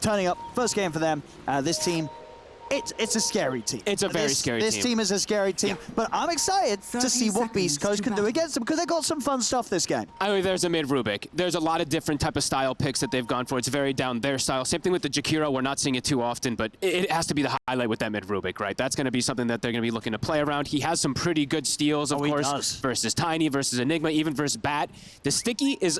turning up, first game for them. This team, it's a scary team. It's a very scary team. This team is a scary team, but I'm excited to see what Beast Coast can do against them because they got some fun stuff this game. I mean, there's a mid Rubik. There's a lot of different type of style picks that they've gone for. It's very down their style. Same thing with the Jakiro. We're not seeing it too often, but it has to be the highlight with that mid Rubik, right? That's going to be something that they're going to be looking to play around. He has some pretty good steals, of course, versus Tiny, versus Enigma, even versus Bat. The Sticky is...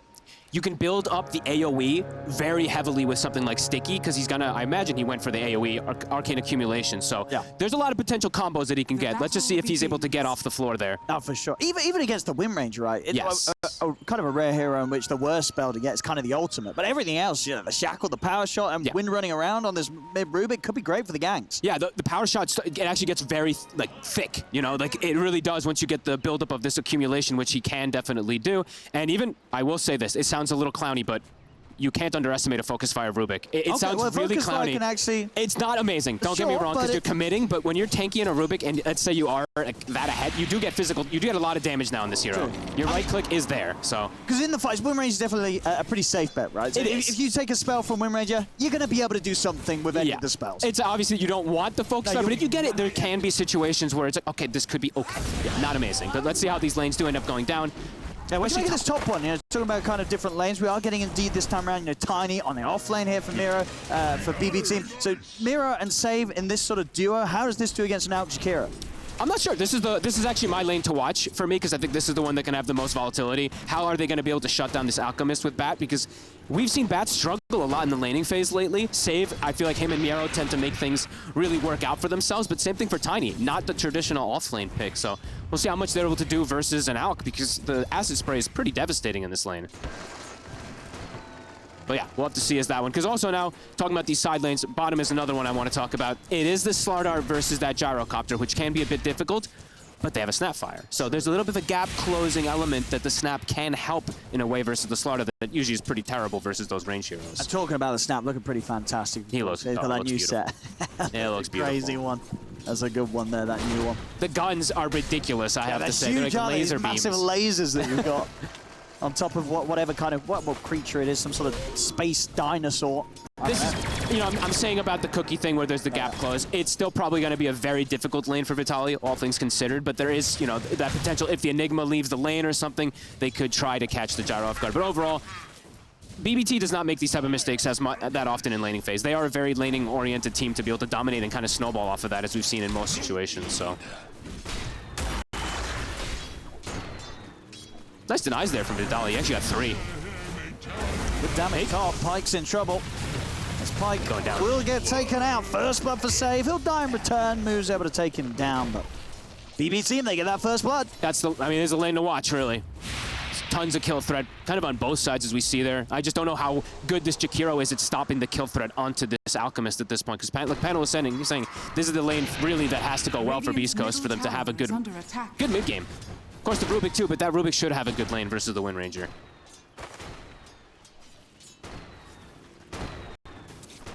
You can build up the AoE very heavily with something like Sticky, because he's gonna, I imagine he went for the AoE, Arcane Accumulation, so there's a lot of potential combos that he can get. Let's just see if he's able to get off the floor there. Oh, for sure. Even against the Wind Ranger, right? Yes. Kind of a rare hero in which the worst spell to get is kind of the ultimate, but everything else, you know, the Shackle, the Power Shot, and Wind running around on this mid-Rubik could be great for the ganks. Yeah, the Power Shot, it actually gets very, thick, you know? Like, it really does once you get the buildup of this accumulation, which he can definitely do. And even, I will say this, it sounds a little clowny, but you can't underestimate a focus fire Rubik. It sounds really clowny. It's not amazing, don't get me wrong, because you're committing, but when you're tanky in a Rubik, and let's say you are that ahead, you do get physical, you do get a lot of damage now in this hero. Your right click is there, so. Because in the fights, Wind Ranger is definitely a pretty safe bet, right? So if you take a spell from Wind Ranger, you're going to be able to do something with any of the spells. It's obviously, you don't want the focus fire, but if you get it, there can be situations where it's like, okay, this could be okay. Not amazing, but let's see how these lanes do end up going down. Yeah, we're making this top one, you know, talking about kind of different lanes. We are getting indeed this time around, you know, Tiny on the off lane here for Miro, for BB team. So Miro and Save in this sort of duo, how does this do against an out Jakiro? I'm not sure. This is actually my lane to watch for me because I think this is the one that can have the most volatility. How are they going to be able to shut down this Alchemist with Bat? Because we've seen Bat struggle a lot in the laning phase lately. Save, I feel like him and Miro tend to make things really work out for themselves, but same thing for Tiny, not the traditional off-lane pick. So we'll see how much they're able to do versus an Alk because the Acid Spray is pretty devastating in this lane. But yeah, we'll have to see as that one. Because also now, talking about these side lanes, bottom is another one I want to talk about. It is the Slardar versus that Gyrocopter, which can be a bit difficult, but they have a Snapfire. So there's a little bit of a gap-closing element that the Snap can help in a way versus the Slardar that usually is pretty terrible versus those range heroes. I'm talking about the Snap, looking pretty fantastic. He looks, He's got that new set. Yeah, it looks beautiful. Crazy one. That's a good one there, that new one. The guns are ridiculous, I have to say. Huge, they're like laser beams. Massive lasers that you've got. On top of whatever kind of what creature it is, some sort of space dinosaur. This is, you know, I'm saying about the cookie thing where there's the gap close. It's still probably going to be a very difficult lane for Vitaly, all things considered. But there is, you know, that potential. If the Enigma leaves the lane or something, they could try to catch the Gyro off guard. But overall, BBT does not make these type of mistakes that often in laning phase. They are a very laning-oriented team to be able to dominate and kind of snowball off of that, as we've seen in most situations. So. Nice denies there from Vitaly. He actually got 3. Good damage. Oh, Pyke's in trouble. As Pyke will get taken out. First blood for Save. He'll die in return. Moo's able to take him down, but BB team, they get that first blood. That's the, I mean, there's a lane to watch, really. Tons of kill threat, kind of on both sides as we see there. I just don't know how good this Jakiro is at stopping the kill threat onto this Alchemist at this point. Because like Panel was saying, he's saying this is the lane really that has to go well for Beast Coast for them to have a good mid game. Of course, the Rubik too, but that Rubik should have a good lane versus the Wind Ranger.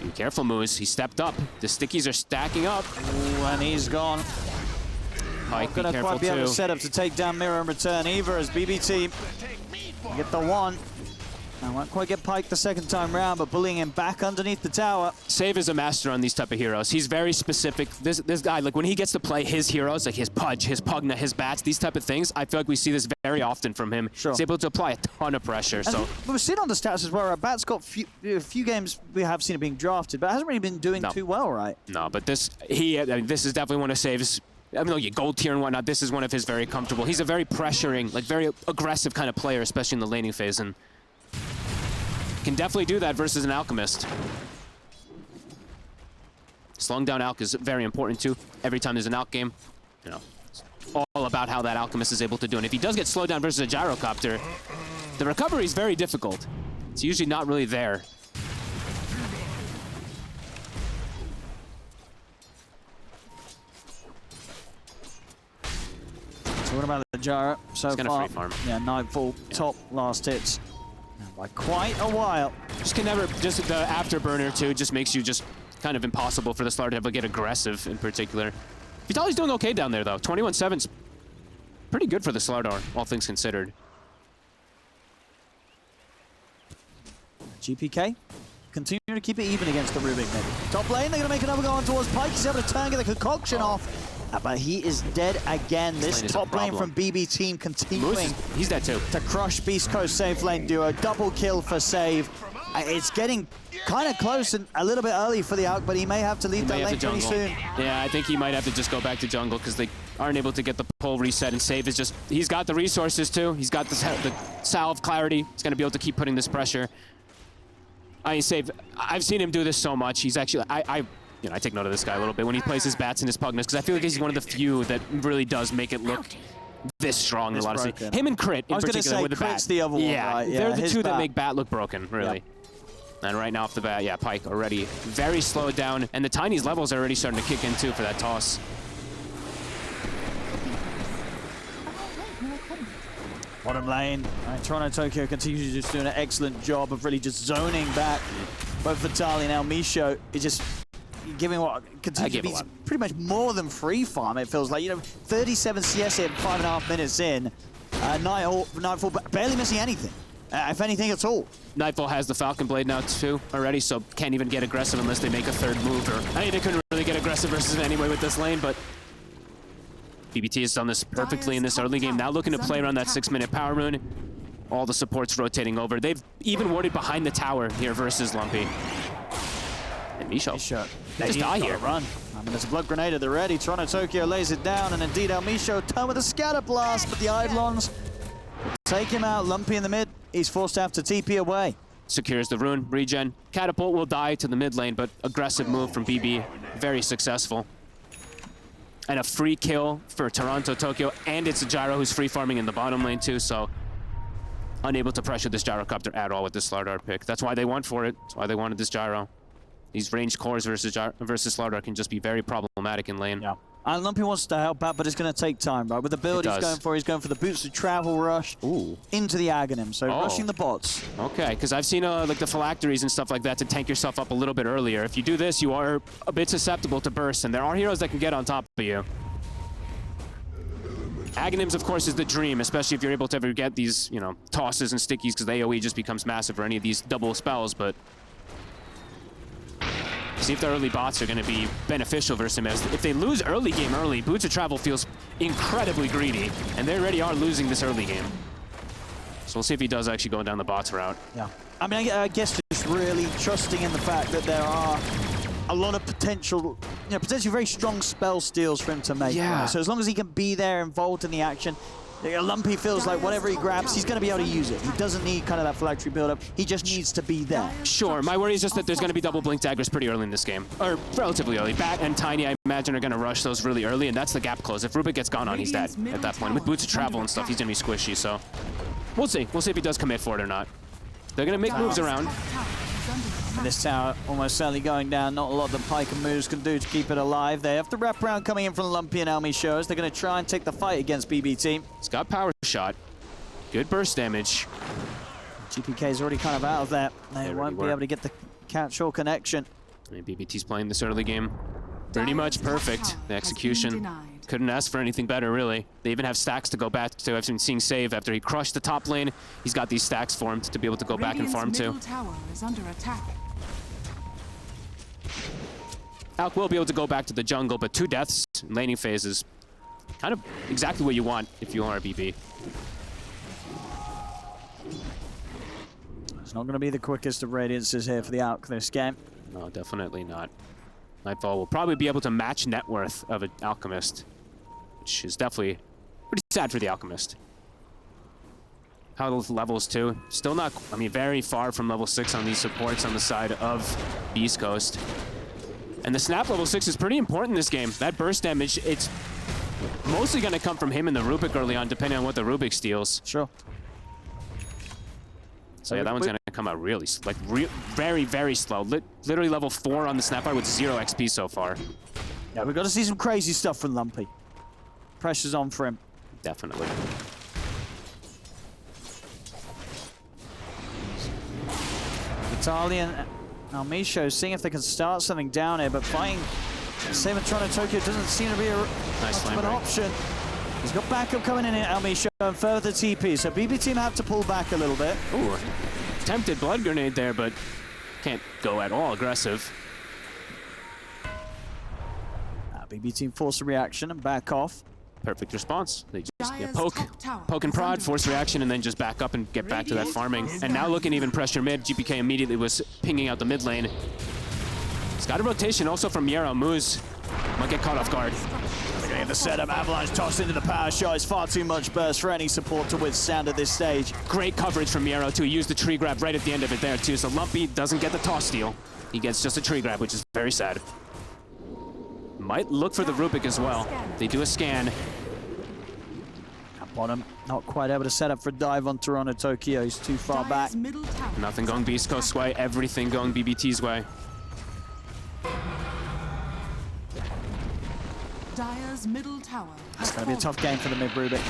Be careful, Moose. He stepped up. The stickies are stacking up. Ooh, and he's gone. Pyke, be careful quite be able to set up to take down Mirror in return either as BBT get the one. I won't quite get Pyke the second time round, but bullying him back underneath the tower. Save is a master on these type of heroes. He's very specific. This guy, like when he gets to play his heroes, like his Pudge, his Pugna, his Bats, these type of things, I feel like we see this very often from him. Sure. He's able to apply a ton of pressure. And so we've seen on the stats as well, Bat's got a few games we have seen it being drafted, but hasn't really been doing too well, right? No, but this is definitely one of Save's. I mean, like gold tier and whatnot, this is one of his very comfortable. He's a very pressuring, like very aggressive kind of player, especially in the laning phase, and can definitely do that versus an Alchemist. Slowing down Alch is very important too. Every time there's an Alch game, you know, it's all about how that Alchemist is able to do. And if he does get slowed down versus a Gyrocopter, the recovery is very difficult. It's usually not really there. So what about the Gyro so far? Free farm. Yeah, Nightfall, top last hits. By quite a while. Just the afterburner too just makes you just kind of impossible for the Slardar to ever get aggressive in particular. Vitaly's doing okay down there though. 21-7's pretty good for the Slardar, all things considered. GPK continue to keep it even against the Rubik mid. Top lane, they're going to make another go on towards Pyke. He's able to turn, get the concoction off. But he is dead again. This top lane from BB team continuing he's dead too. to crush Beast Coast safe lane duo. Double kill for Save. It's getting kind of close and a little bit early for the Alk, but he may have to leave that lane pretty soon. Yeah, I think he might have to just go back to jungle because they aren't able to get the pull reset, and Save is just, he's got the resources too. He's got the salve clarity. He's going to be able to keep putting this pressure. I mean, Save, I've seen him do this so much. He's actually, you know, I take note of this guy a little bit when he plays his bats and his Pugnus, because I feel like he's one of the few that really does make it look this strong in a lot of scenes. Him and Crit in particular with the bat. Crit's the other one, right? They're the two that make bat look broken, really. Yep. And right now off the bat, yeah, Pyke already very slowed down, and the Tiny's levels are already starting to kick in too for that toss. Bottom lane, Toronto Tokyo continues just doing an excellent job of really just zoning back both Vitaly and Elmisho. It's just giving what continues to be pretty much more than free farm, it feels like. You know, 37 CS here, 5.5 minutes in. Nightfall barely missing anything, if anything at all. Nightfall has the Falcon Blade now too already, so can't even get aggressive unless they make a third move. Or I mean, they couldn't really get aggressive versus it anyway with this lane, but BBT has done this perfectly in this early game. Now looking to play around that 6-minute power rune. All the supports rotating over. They've even warded behind the tower here versus Lumpy. And Misho. They just die here. Run. I mean, there's a blood grenade at the ready. Toronto Tokyo lays it down, and indeed Elmisho turn with a scatter blast, but the Eidolons take him out. Lumpy in the mid. He's forced to have to TP away. Secures the rune, regen. Catapult will die to the mid lane, but aggressive move from BB. Very successful. And a free kill for Toronto Tokyo, and it's a Gyro who's free farming in the bottom lane too, so unable to pressure this Gyrocopter at all with this Slardar pick. That's why they went for it. That's why they wanted this Gyro. These ranged cores versus Slardar can just be very problematic in lane. Yeah. And Lumpy wants to help out, but it's going to take time, right? With the build he's going for the Boots of Travel rush into the Aghanim, so rushing the bots. Okay, because I've seen like the phylacteries and stuff like that to tank yourself up a little bit earlier. If you do this, you are a bit susceptible to bursts, and there are heroes that can get on top of you. Aghanims, of course, is the dream, especially if you're able to ever get these, you know, tosses and stickies, because the AoE just becomes massive for any of these double spells, but see if the early bots are going to be beneficial versus him. As if they lose early game early, Boots of Travel feels incredibly greedy, and they already are losing this early game. So we'll see if he does actually go down the bots route. Yeah. I mean, I guess just really trusting in the fact that there are a lot of potential, you know, potentially very strong spell steals for him to make. Yeah. Right? So as long as he can be there involved in the action, Lumpy feels like whatever he grabs, he's going to be able to use it. He doesn't need kind of that phylactery build-up. He just needs to be there. Sure. My worry is just that there's going to be double blink daggers pretty early in this game. Or relatively early. Bat and Tiny, I imagine, are going to rush those really early, and that's the gap close. If Rubik gets gone on, he's dead at that point. With Boots of Travel and stuff, he's going to be squishy, so we'll see. We'll see if he does commit for it or not. They're going to make moves around. And this tower almost certainly going down. Not a lot that Pyke and Moose can do to keep it alive. They have the wraparound coming in from Lumpy and Elmisho. They're going to try and take the fight against BBT. He's got power shot. Good burst damage. GPK's already kind of out of there. They won't be able to get the catch-all connection. I mean, BBT's playing this early game pretty much perfect. The execution. Couldn't ask for anything better, really. They even have stacks to go back to. I've been seeing Save after he crushed the top lane. He's got these stacks formed to be able to go back and farm too. Alk will be able to go back to the jungle, but 2 deaths in laning phase is kind of exactly what you want if you are BB. It's not going to be the quickest of radiances here for the Alk this game. No, definitely not. Nightfall will probably be able to match net worth of an Alchemist, which is definitely pretty sad for the Alchemist. How those levels too? Still not, I mean, very far from level 6 on these supports on the side of Beast Coast. And the snap level 6 is pretty important in this game. That burst damage, it's mostly going to come from him and the Rubik early on, depending on what the Rubik steals. Sure. So yeah, that one's going to come out really, like, very, very slow. Literally level 4 on the snapper with 0 XP so far. Yeah, we've got to see some crazy stuff from Lumpy. Pressure's on for him. Definitely. Vitaly and Elmisho seeing if they can start something down here, but fighting same with Toronto Tokyo doesn't seem to be a much of an option. He's got backup coming in at Elmisho and further TP, so BB team have to pull back a little bit. Ooh, tempted blood grenade there, but can't go at all aggressive. BB team force a reaction and back off. Perfect response. They just poke and prod, force reaction, and then just back up and get back to that farming. And now looking even pressure mid, GPK immediately was pinging out the mid lane. He's got a rotation also from Miero. Moose might get caught off guard. Looking at the setup, Avalanche tossed into the power shot. It's far too much burst for any support to withstand at this stage. Great coverage from Miero too. He used the tree grab right at the end of it there too. So Lumpy doesn't get the toss steal. He gets just a tree grab, which is very sad. Might look for the Rubik as well. They do a scan. At bottom, not quite able to set up for a dive on Toronto Tokyo. He's too far back. Nothing going Beast Coast's way, everything going BBT's way. Dire's middle tower. It's going to be a tough game for the mid Rubik.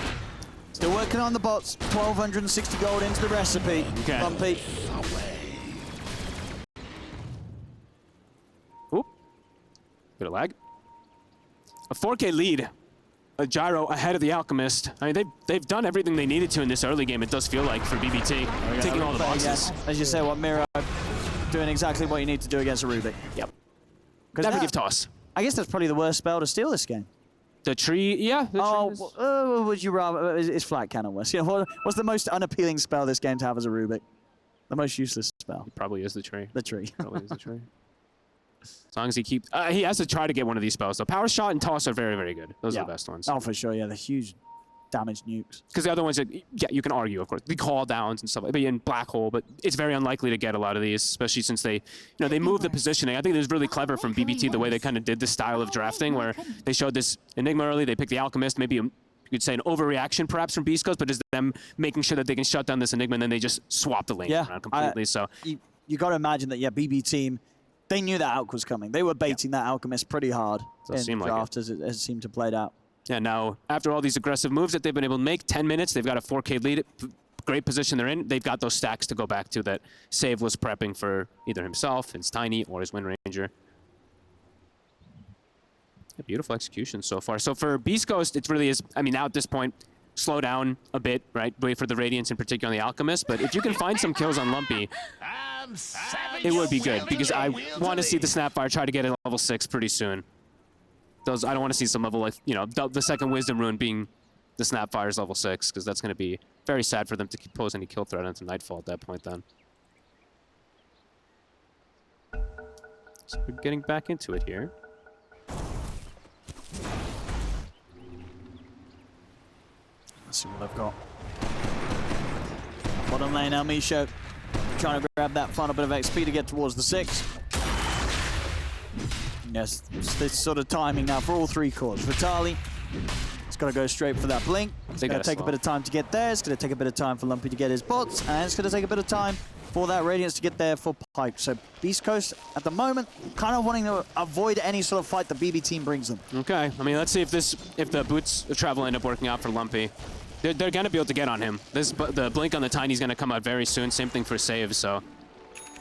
Still working on the bots. 1,260 gold into the recipe. Okay. Lumpy. Oop. Bit of lag. A 4K lead. A Gyro ahead of the Alchemist. I mean, they've done everything they needed to in this early game, it does feel like, for BBT. Taking all the boxes. As you say, what Miro doing exactly what you need to do against a Rubik. Yep. Never give toss. I guess that's probably the worst spell to steal this game. The tree, yeah. The tree is... Would you rather? Is flat cannon worse? You know, what's the most unappealing spell this game to have as a Rubik? The most useless spell. It probably is the tree. The tree. Probably is the tree. As long as he keeps... he has to try to get one of these spells. So Power Shot and Toss are very, very good. Those are the best ones. Oh, for sure, yeah. The huge damage nukes. Because the other ones, yeah, you can argue, of course. The call downs and stuff like that. In Black Hole, but it's very unlikely to get a lot of these, especially since they, they move the positioning. I think it was really clever from BBT the way they kind of did this style of drafting, where they showed this Enigma early, they picked the Alchemist, maybe you could say an overreaction perhaps from Beast Coast, but just them making sure that they can shut down this Enigma, and then they just swap the lane around completely. So you got to imagine that, BB team, they knew that Alch was coming. They were baiting that Alchemist pretty hard in the draft as it seemed to play out. Yeah, now, after all these aggressive moves that they've been able to make, 10 minutes, they've got a 4K lead, great position they're in. They've got those stacks to go back to that Save was prepping for either himself, his Tiny, or his Wind Ranger. A beautiful execution so far. So for Beast Coast, it really is, I mean, now at this point, slow down a bit, right? Wait for the Radiance, in particular on the Alchemist. But if you can find some kills on Lumpy, it would be good, because I want to see the Snapfire try to get a level 6 pretty soon. I don't want to see some level, like, the second Wisdom Rune being the Snapfire's level 6, because that's going to be very sad for them to pose any kill threat onto Nightfall at that point then. So we're getting back into it here. Let's see what I've got. Bottom lane now, Misho. Trying to grab that final bit of XP to get towards the 6. Yes, it's this sort of timing now for all 3 cores. Vitali, it's got to go straight for that blink. It's going to take a bit of time to get there. It's going to take a bit of time for Lumpy to get his bots. And it's going to take a bit of time for that Radiance to get there for Pike. So Beast Coast, at the moment, kind of wanting to avoid any sort of fight the BB team brings them. Okay, I mean, let's see if the boots of travel end up working out for Lumpy. They're going to be able to get on him. The blink on the Tiny's going to come out very soon. Same thing for Save, so...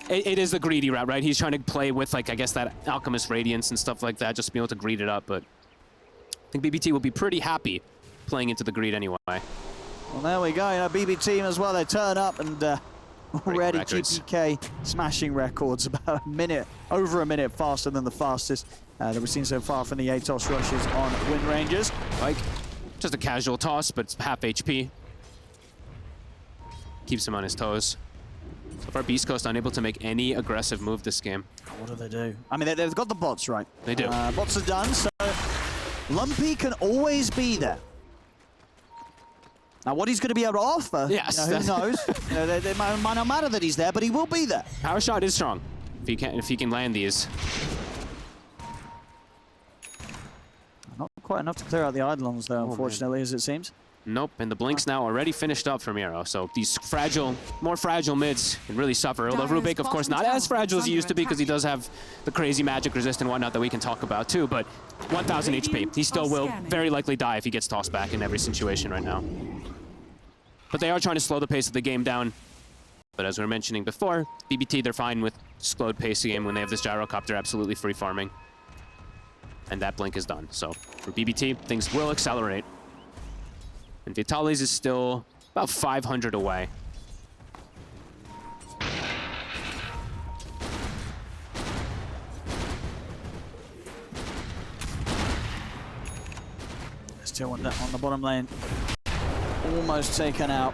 It is the greedy route, right? He's trying to play with, like, I guess that Alchemist Radiance and stuff like that, just to be able to greed it up, but I think BBT will be pretty happy playing into the greed anyway. Well, there we go. BB team as well, they turn up and already GPK smashing records about over a minute faster than the fastest that we've seen so far from the ATOS rushes on Wind Rangers. Like, just a casual toss, but it's half HP. Keeps him on his toes. So far, Beast Coast unable to make any aggressive move this game. What do they do? I mean, they've got the bots, right? They do. Bots are done, so Lumpy can always be there. Now, what he's going to be able to offer, yes. Who knows? It might not matter that he's there, but he will be there. Power Shot is strong if he can land these. Not quite enough to clear out the Eidolons, though, unfortunately, as it seems. Nope, and the Blink's now already finished up for Miero, so these more fragile mids can really suffer. Although Rubik, of course, not as fragile as he used to be, because he does have the crazy magic resist and whatnot that we can talk about too, but 1,000 HP. He still will very likely die if he gets tossed back in every situation right now. But they are trying to slow the pace of the game down. But as we were mentioning before, BBT, they're fine with slowed pace of the game when they have this gyrocopter absolutely free farming. And that Blink is done. So for BBT, things will accelerate. And Vitali's is still about 500 away. Still on the bottom lane. Almost taken out.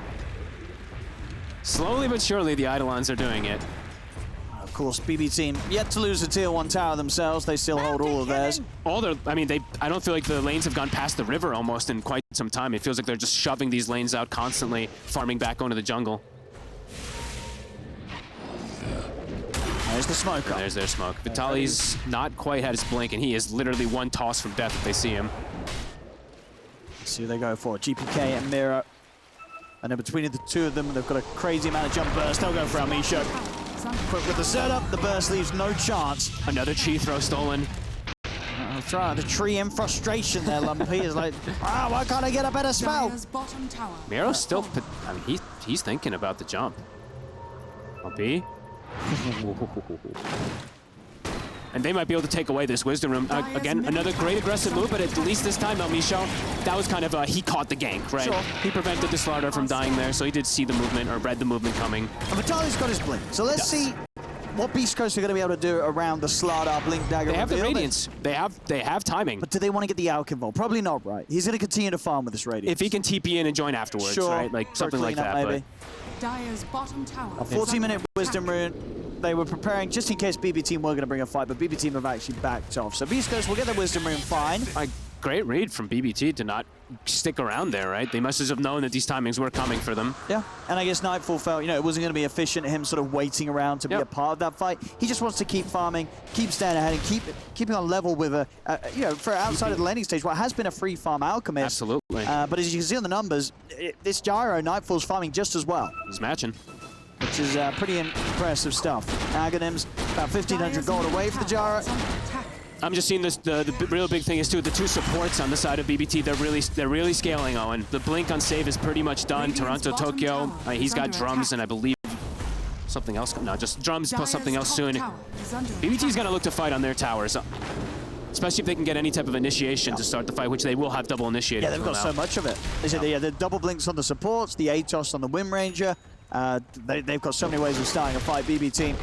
Slowly but surely, the Eidolons are doing it. Of course, BB team yet to lose a tier 1 tower themselves. They still hold all of theirs. I don't feel like the lanes have gone past the river almost in quite some time. It feels like they're just shoving these lanes out constantly, farming back onto the jungle. There's the smoke up. There's their smoke. Vitaly's not quite had his blink, and he is literally one toss from death if they see him. Let's see who they go for. GPK and Mira. And then between the two of them, they've got a crazy amount of jump burst. They'll go for Amisho. Quick with the setup, the burst leaves no chance. Another chi throw stolen. That's right, the tree in frustration there, Lumpy is like, why can't I get a better spell? Miro's still, he's thinking about the jump. Lumpy. And they might be able to take away this Wisdom Room. Again, another great aggressive move, but at least this time, Misho, that was kind of he caught the gank, right? Sure. He prevented the Slaughter from dying there, so he did see the movement, or read the movement coming. And Vitaly's got his blink, so let's see what Beast Coast are going to be able to do around the Slaughter Blink Dagger. They have the Radiance. They have timing. But do they want to get the Alk involved? Probably not, right? He's going to continue to farm with this Radiance. If he can TP in and join afterwards, right? Like something like that. Maybe. Dire's bottom tower. A 40-minute Wisdom Rune. They were preparing just in case BB Team were going to bring a fight, but BB Team have actually backed off. So Beast Coast will get the Wisdom Rune fine. Great read from BBT to not stick around there, right? They must have known that these timings were coming for them. Yeah, and I guess Nightfall felt, it wasn't going to be efficient, him sort of waiting around to be a part of that fight. He just wants to keep farming, keep staying ahead, and keeping on level with for outside of the laning stage, what has been a free farm Alchemist. Absolutely. But as you can see on the numbers, this Gyro, Nightfall's farming just as well. He's matching. Which is pretty impressive stuff. Aghanim's about 1,500 gold away for the Gyro. I'm just seeing this. The real big thing is too the two supports on the side of BBT. They're really scaling. Owen. The blink on save is pretty much done. Toronto, Tokyo. He's got drums and I believe something else. No, just drums plus something else soon. BBT's gonna look to fight on their towers, especially if they can get any type of initiation to start the fight, which they will have double initiated. Yeah, they've got so much of it. The double blinks on the supports, the Atos on the Wind Ranger. They've got so many ways of starting a fight. BB Team.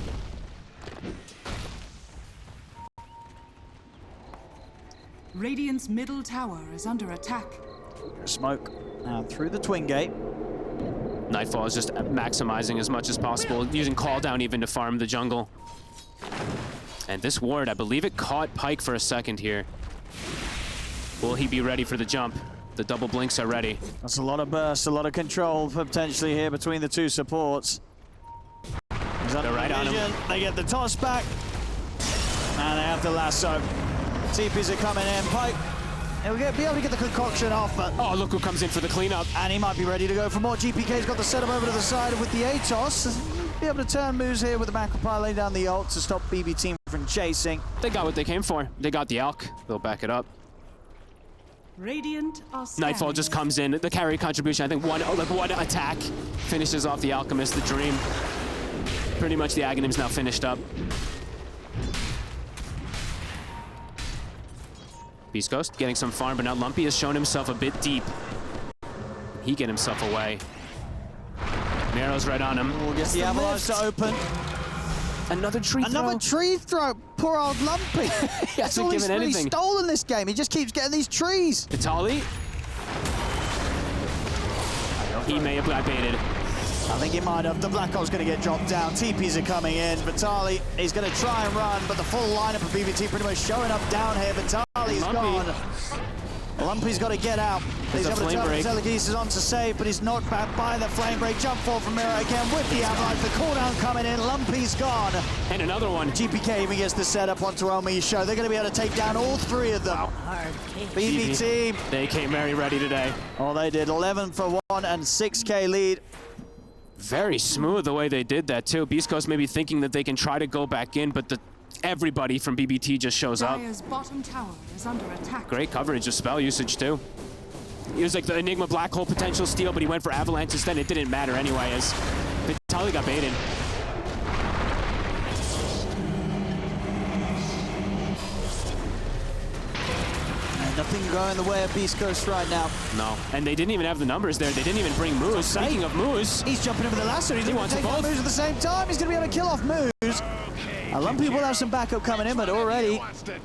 Radiant's middle tower is under attack. Smoke through the Twin Gate. Nightfall is just maximizing as much as possible, using call down even to farm the jungle. And this ward, I believe it caught Pyke for a second here. Will he be ready for the jump? The double blinks are ready. That's a lot of burst, a lot of control potentially here between the two supports. They're right on him. They get the toss back. And they have the lasso. TPs are coming in. Pyke, he'll be able to get the concoction off, but... Oh, look who comes in for the cleanup. And he might be ready to go for more. GPK's got the setup over to the side with the Atos. Be able to turn moves here with the Macropie, lay down the ult to stop BB Team from chasing. They got what they came for. They got the Alk. They'll back it up. Radiant are Nightfall just comes in. The carry contribution, I think one attack finishes off the Alchemist, the Dream. Pretty much the Aghanim's now finished up. Beast Ghost getting some farm, but now Lumpy has shown himself a bit deep. He get himself away. Miro's right on him. We'll get the avalanche to open. Another tree throw. Another tree throw. Poor old Lumpy. He hasn't given anything. He's stolen this game. He just keeps getting these trees. Vitaly. He may have got baited. I think he might have. The Black Hole's going to get dropped down. TPs are coming in. Vitaly is going to try and run, but the full lineup of BBT pretty much showing up down here. Vitaly's gone. Lumpy's got to get out. He's able to turn his telekinesis on to save, but he's knocked back by the flame break. Jump fall from Mira again with the avalanche. The cooldown coming in. Lumpy's gone. And another one. GPK even gets the setup onto Elmi's show. They're going to be able to take down all three of them. Wow. BB Team. They came very ready today. Oh, they did. 11 for 1 and 6K lead. Very smooth the way they did that, too. Beast Coast may be thinking that they can try to go back in, but everybody from BBT just shows up. Bottom tower is under attack. Great coverage of spell usage, too. He was like the Enigma Black Hole potential steal, but he went for Avalanche instead. It didn't matter anyway, as Vitaly got baited. Nothing going the way of Beast Coast right now. No, and they didn't even have the numbers there. They didn't even bring Moose. Speaking of Moose, he's jumping in with the lasso. He wants to take both. Moose at the same time. He's going to be able to kill off Moose. Lumpy will have some backup coming in, but already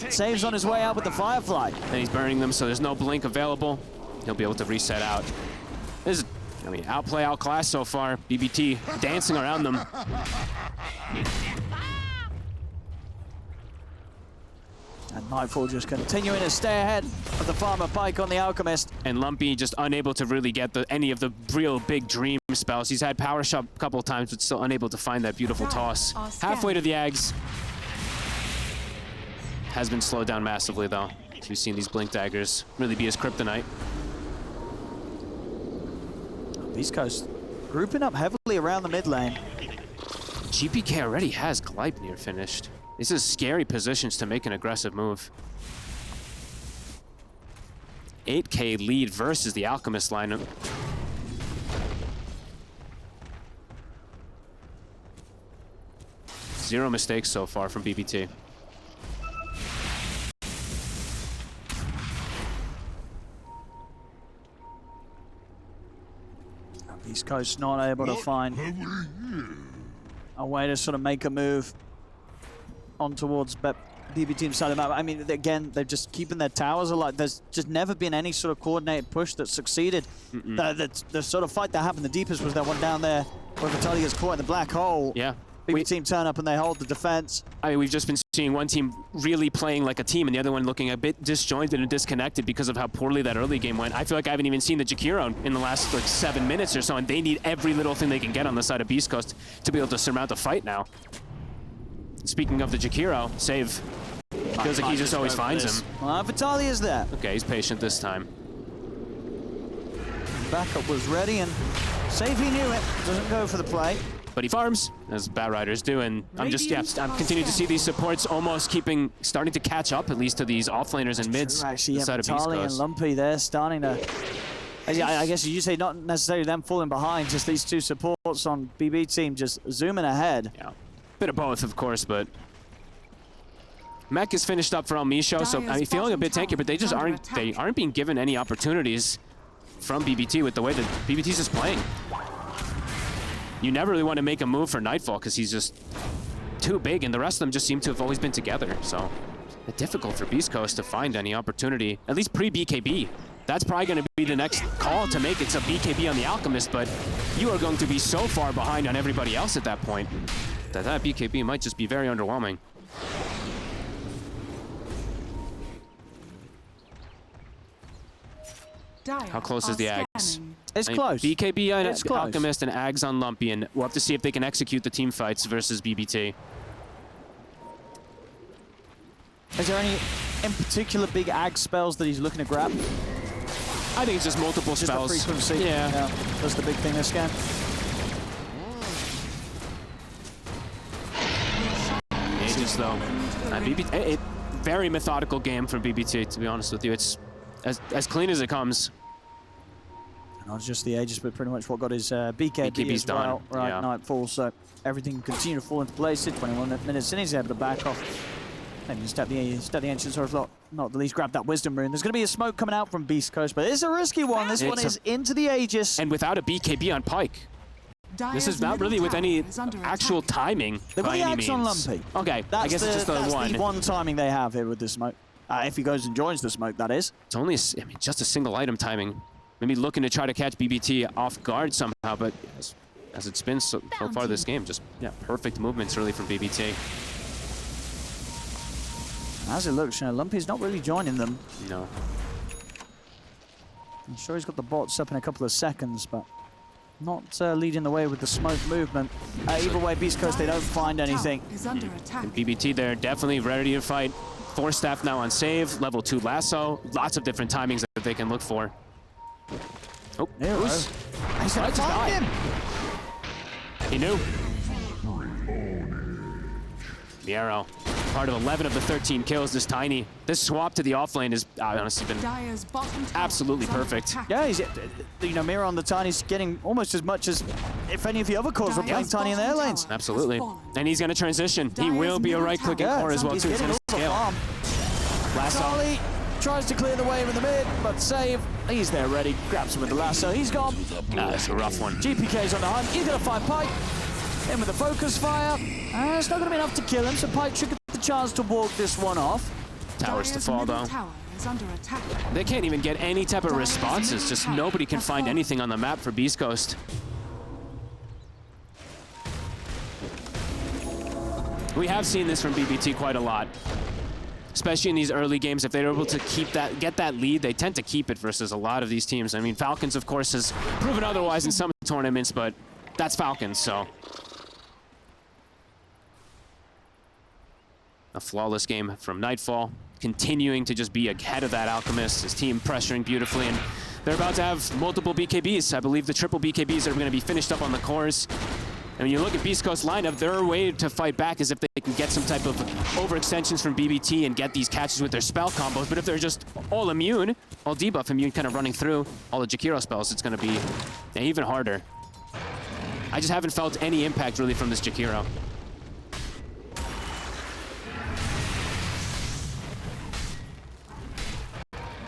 saves on his way out with the Firefly. And he's burning them, so there's no blink available. he'll be able to reset out. This is, I mean, outplay, outclass so far. BBT dancing around them. And Nightfall just continuing to stay ahead of the Farmer Pike on the Alchemist. And Lumpy just unable to really get any of the real big dream spells. He's had Power Shot a couple of times, but still unable to find that beautiful toss. Halfway to the Ags. Has been slowed down massively, though. We've seen these Blink Daggers really be his kryptonite. Beast Coast grouping up heavily around the mid lane. GPK already has Gleipnir finished. This is scary positions to make an aggressive move. 8K lead versus the Alchemist lineup. Zero mistakes so far from BBT. East Coast not able to find a way to sort of make a move on towards BB team side of the map. I mean, again, they're just keeping their towers alive. There's just never been any sort of coordinated push that succeeded. The sort of fight that happened the deepest was that one down there where Vitaly gets caught in the black hole. Yeah. BB team turn up and they hold the defense. I mean, we've just been seeing one team really playing like a team and the other one looking a bit disjointed and disconnected because of how poorly that early game went. I feel like I haven't even seen the Jakiro in the last like 7 minutes or so, and they need every little thing they can get on the side of Beast Coast to be able to surmount the fight now. Speaking of the Jakiro, save. Feels like he just always finds him. Vitaly is there. Okay, he's patient this time. Backup was ready and Save, he knew it. Doesn't go for the play. But he farms, as Bat Riders do, and I'm continuing to see these supports almost starting to catch up, at least to these offlaners and mids. Actually, yeah, Side of Beast Vitaly and Coast. Lumpy, they're starting to... I guess you say not necessarily them falling behind, just these two supports on BB team just zooming ahead. Yeah, bit of both, of course, but... Mech is finished up for El Misho, so I mean, feeling a bit tanky, but they just aren't being given any opportunities from BBT with the way that BBT's just playing. You never really want to make a move for Nightfall because he's just too big, and the rest of them just seem to have always been together. So it's difficult for Beast Coast to find any opportunity, at least pre-BKB. That's probably going to be the next call to make. It's a BKB on the Alchemist, but you are going to be so far behind on everybody else at that point that BKB might just be very underwhelming. How close is the Ags? It's close. BKB on It's close. Alchemist and Ags on Lumpy, and we'll have to see if they can execute the team fights versus BBT. Is there any in particular big Ag spells that he's looking to grab? I think it's just multiple Just spells. the frequency. Yeah. That's the big thing this game. Ages though. BBT, very methodical game from BBT, to be honest with you. It's as clean as it comes. Not just the Aegis, but pretty much what got his BKB as well. done. Right, Yeah. Nightfall, so everything continue to fall into place. 21 minutes in, he's able to back off. Maybe step the entrance, or if not the least, grab that Wisdom Rune. There's going to be a smoke coming out from Beast Coast, but it's a risky one. This one is into the Aegis. And without a BKB on Pike. This is not really with any actual timing They've got by the any Axe on means. Lumpy. Okay, I guess it's just the that's one. the one timing they have here with the smoke. If he goes and joins the smoke, that is. It's only, just a single item timing. Maybe looking to try to catch BBT off guard somehow, but as it's been so far this game, just perfect movements really from BBT. As it looks, Lumpy's not really joining them. No. I'm sure he's got the bots up in a couple of seconds, but not leading the way with the smoke movement. Either way, Beast Coast, they don't find anything. And BBT there, definitely ready to fight. 4 staff now on save, level 2 lasso. Lots of different timings that they can look for. Oh, He's gonna find him. He knew. The arrow. Part of 11 of the 13 kills, this Tiny. This swap to the offlane has honestly been absolutely perfect. Yeah, he's, Mira on the Tiny's getting almost as much as if any of the other cores were playing Tiny in their lanes. Absolutely. And he's going to transition. He will be a right-clicking core as well, too. He's going to scale. Lasso tries to clear the way in the mid, but save. He's there ready. Grabs him with the lasso. He's gone. That's a rough one. GPK's on the hunt. He's going to find Pike. In with the focus fire. It's not going to be enough to kill him, so Pike should get the chance to walk this one off. Towers to fall, though. Tower is under attack. They can't even get any type of responses. Just nobody can find anything on the map for Beast Coast. We have seen this from BBT quite a lot, especially in these early games. If they're able to get that lead, they tend to keep it versus a lot of these teams. I mean, Falcons, of course, has proven otherwise in some tournaments, but that's Falcons, so. A flawless game from Nightfall, continuing to just be ahead of that Alchemist, his team pressuring beautifully, and they're about to have multiple BKBs. I believe the triple BKBs are going to be finished up on the cores. And when you look at Beast Coast lineup, their way to fight back is if they can get some type of overextensions from BBT and get these catches with their spell combos. But if they're just all immune, all debuff immune kind of running through all the Jakiro spells, it's going to be even harder. I just haven't felt any impact really from this Jakiro.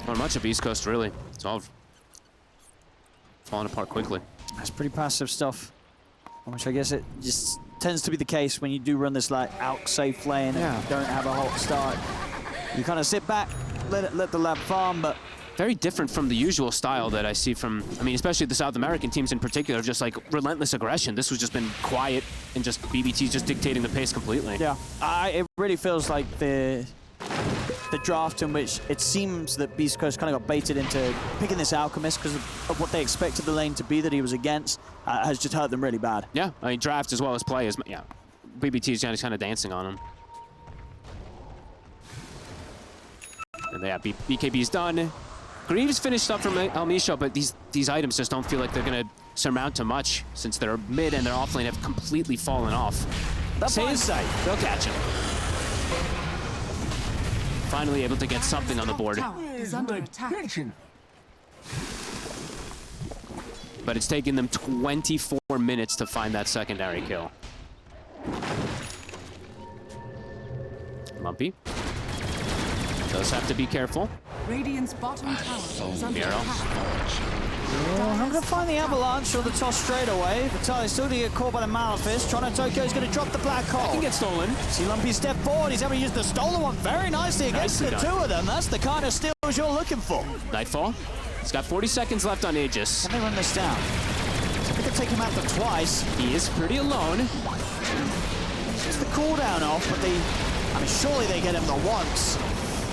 Not much of East Coast, really. It's all falling apart quickly. That's pretty passive stuff, which I guess it just tends to be the case when you do run this like out safe lane and don't have a hot start. You kind of sit back, let the lab farm, but very different from the usual style that I see from, I mean, especially the South American teams in particular, just like relentless aggression. This was just been quiet and just BBT just dictating the pace completely. Yeah, it really feels like the draft in which it seems that Beast Coast kind of got baited into picking this Alchemist because of what they expected the lane to be that he was against, has just hurt them really bad. Yeah, I mean, draft as well as play is, yeah, BBT is just kind of dancing on him. And yeah, BKB's done. Greaves finished up from Elmisho, but these items just don't feel like they're going to surmount to much since their mid and their offlane have completely fallen off. That's inside. They'll catch him. Finally able to get something on the board. Is under attack. But it's taken them 24 minutes to find that secondary kill. Lumpy does have to be careful. Radiant's bottom tower is under Miro. attack. I'm going to find the Avalanche or the toss straight away. Vitaly's still going to get caught by the Malefice. Toronto Tokyo's going to drop the Black Hole. Can get stolen. See Lumpy step forward. He's able to use the stolen one very nicely against the two of them. That's the kind of steals you're looking for. Nightfall. He's got 40 seconds left on Aegis. Can they run this down? They could take him out for twice. He is pretty alone. It's the cooldown off, but I mean, surely they get him the once.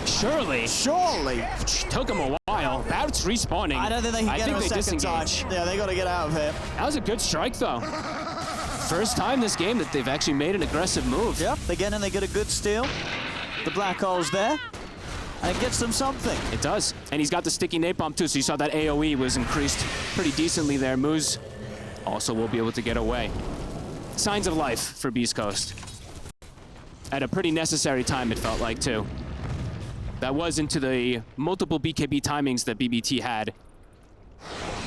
Surely. Surely. Took him a while. Bouts respawning. I don't think they can get him a second time. Disengage. Yeah, they got to get out of here. That was a good strike, though. First time this game that they've actually made an aggressive move. Yep, again, and they get a good steal. The Black Hole's there, and it gets them something. It does. And he's got the sticky napalm, too, so you saw that AoE was increased pretty decently there. Moose also will be able to get away. Signs of life for Beast Coast. At a pretty necessary time, it felt like, too. That was into the multiple BKB timings that BBT had.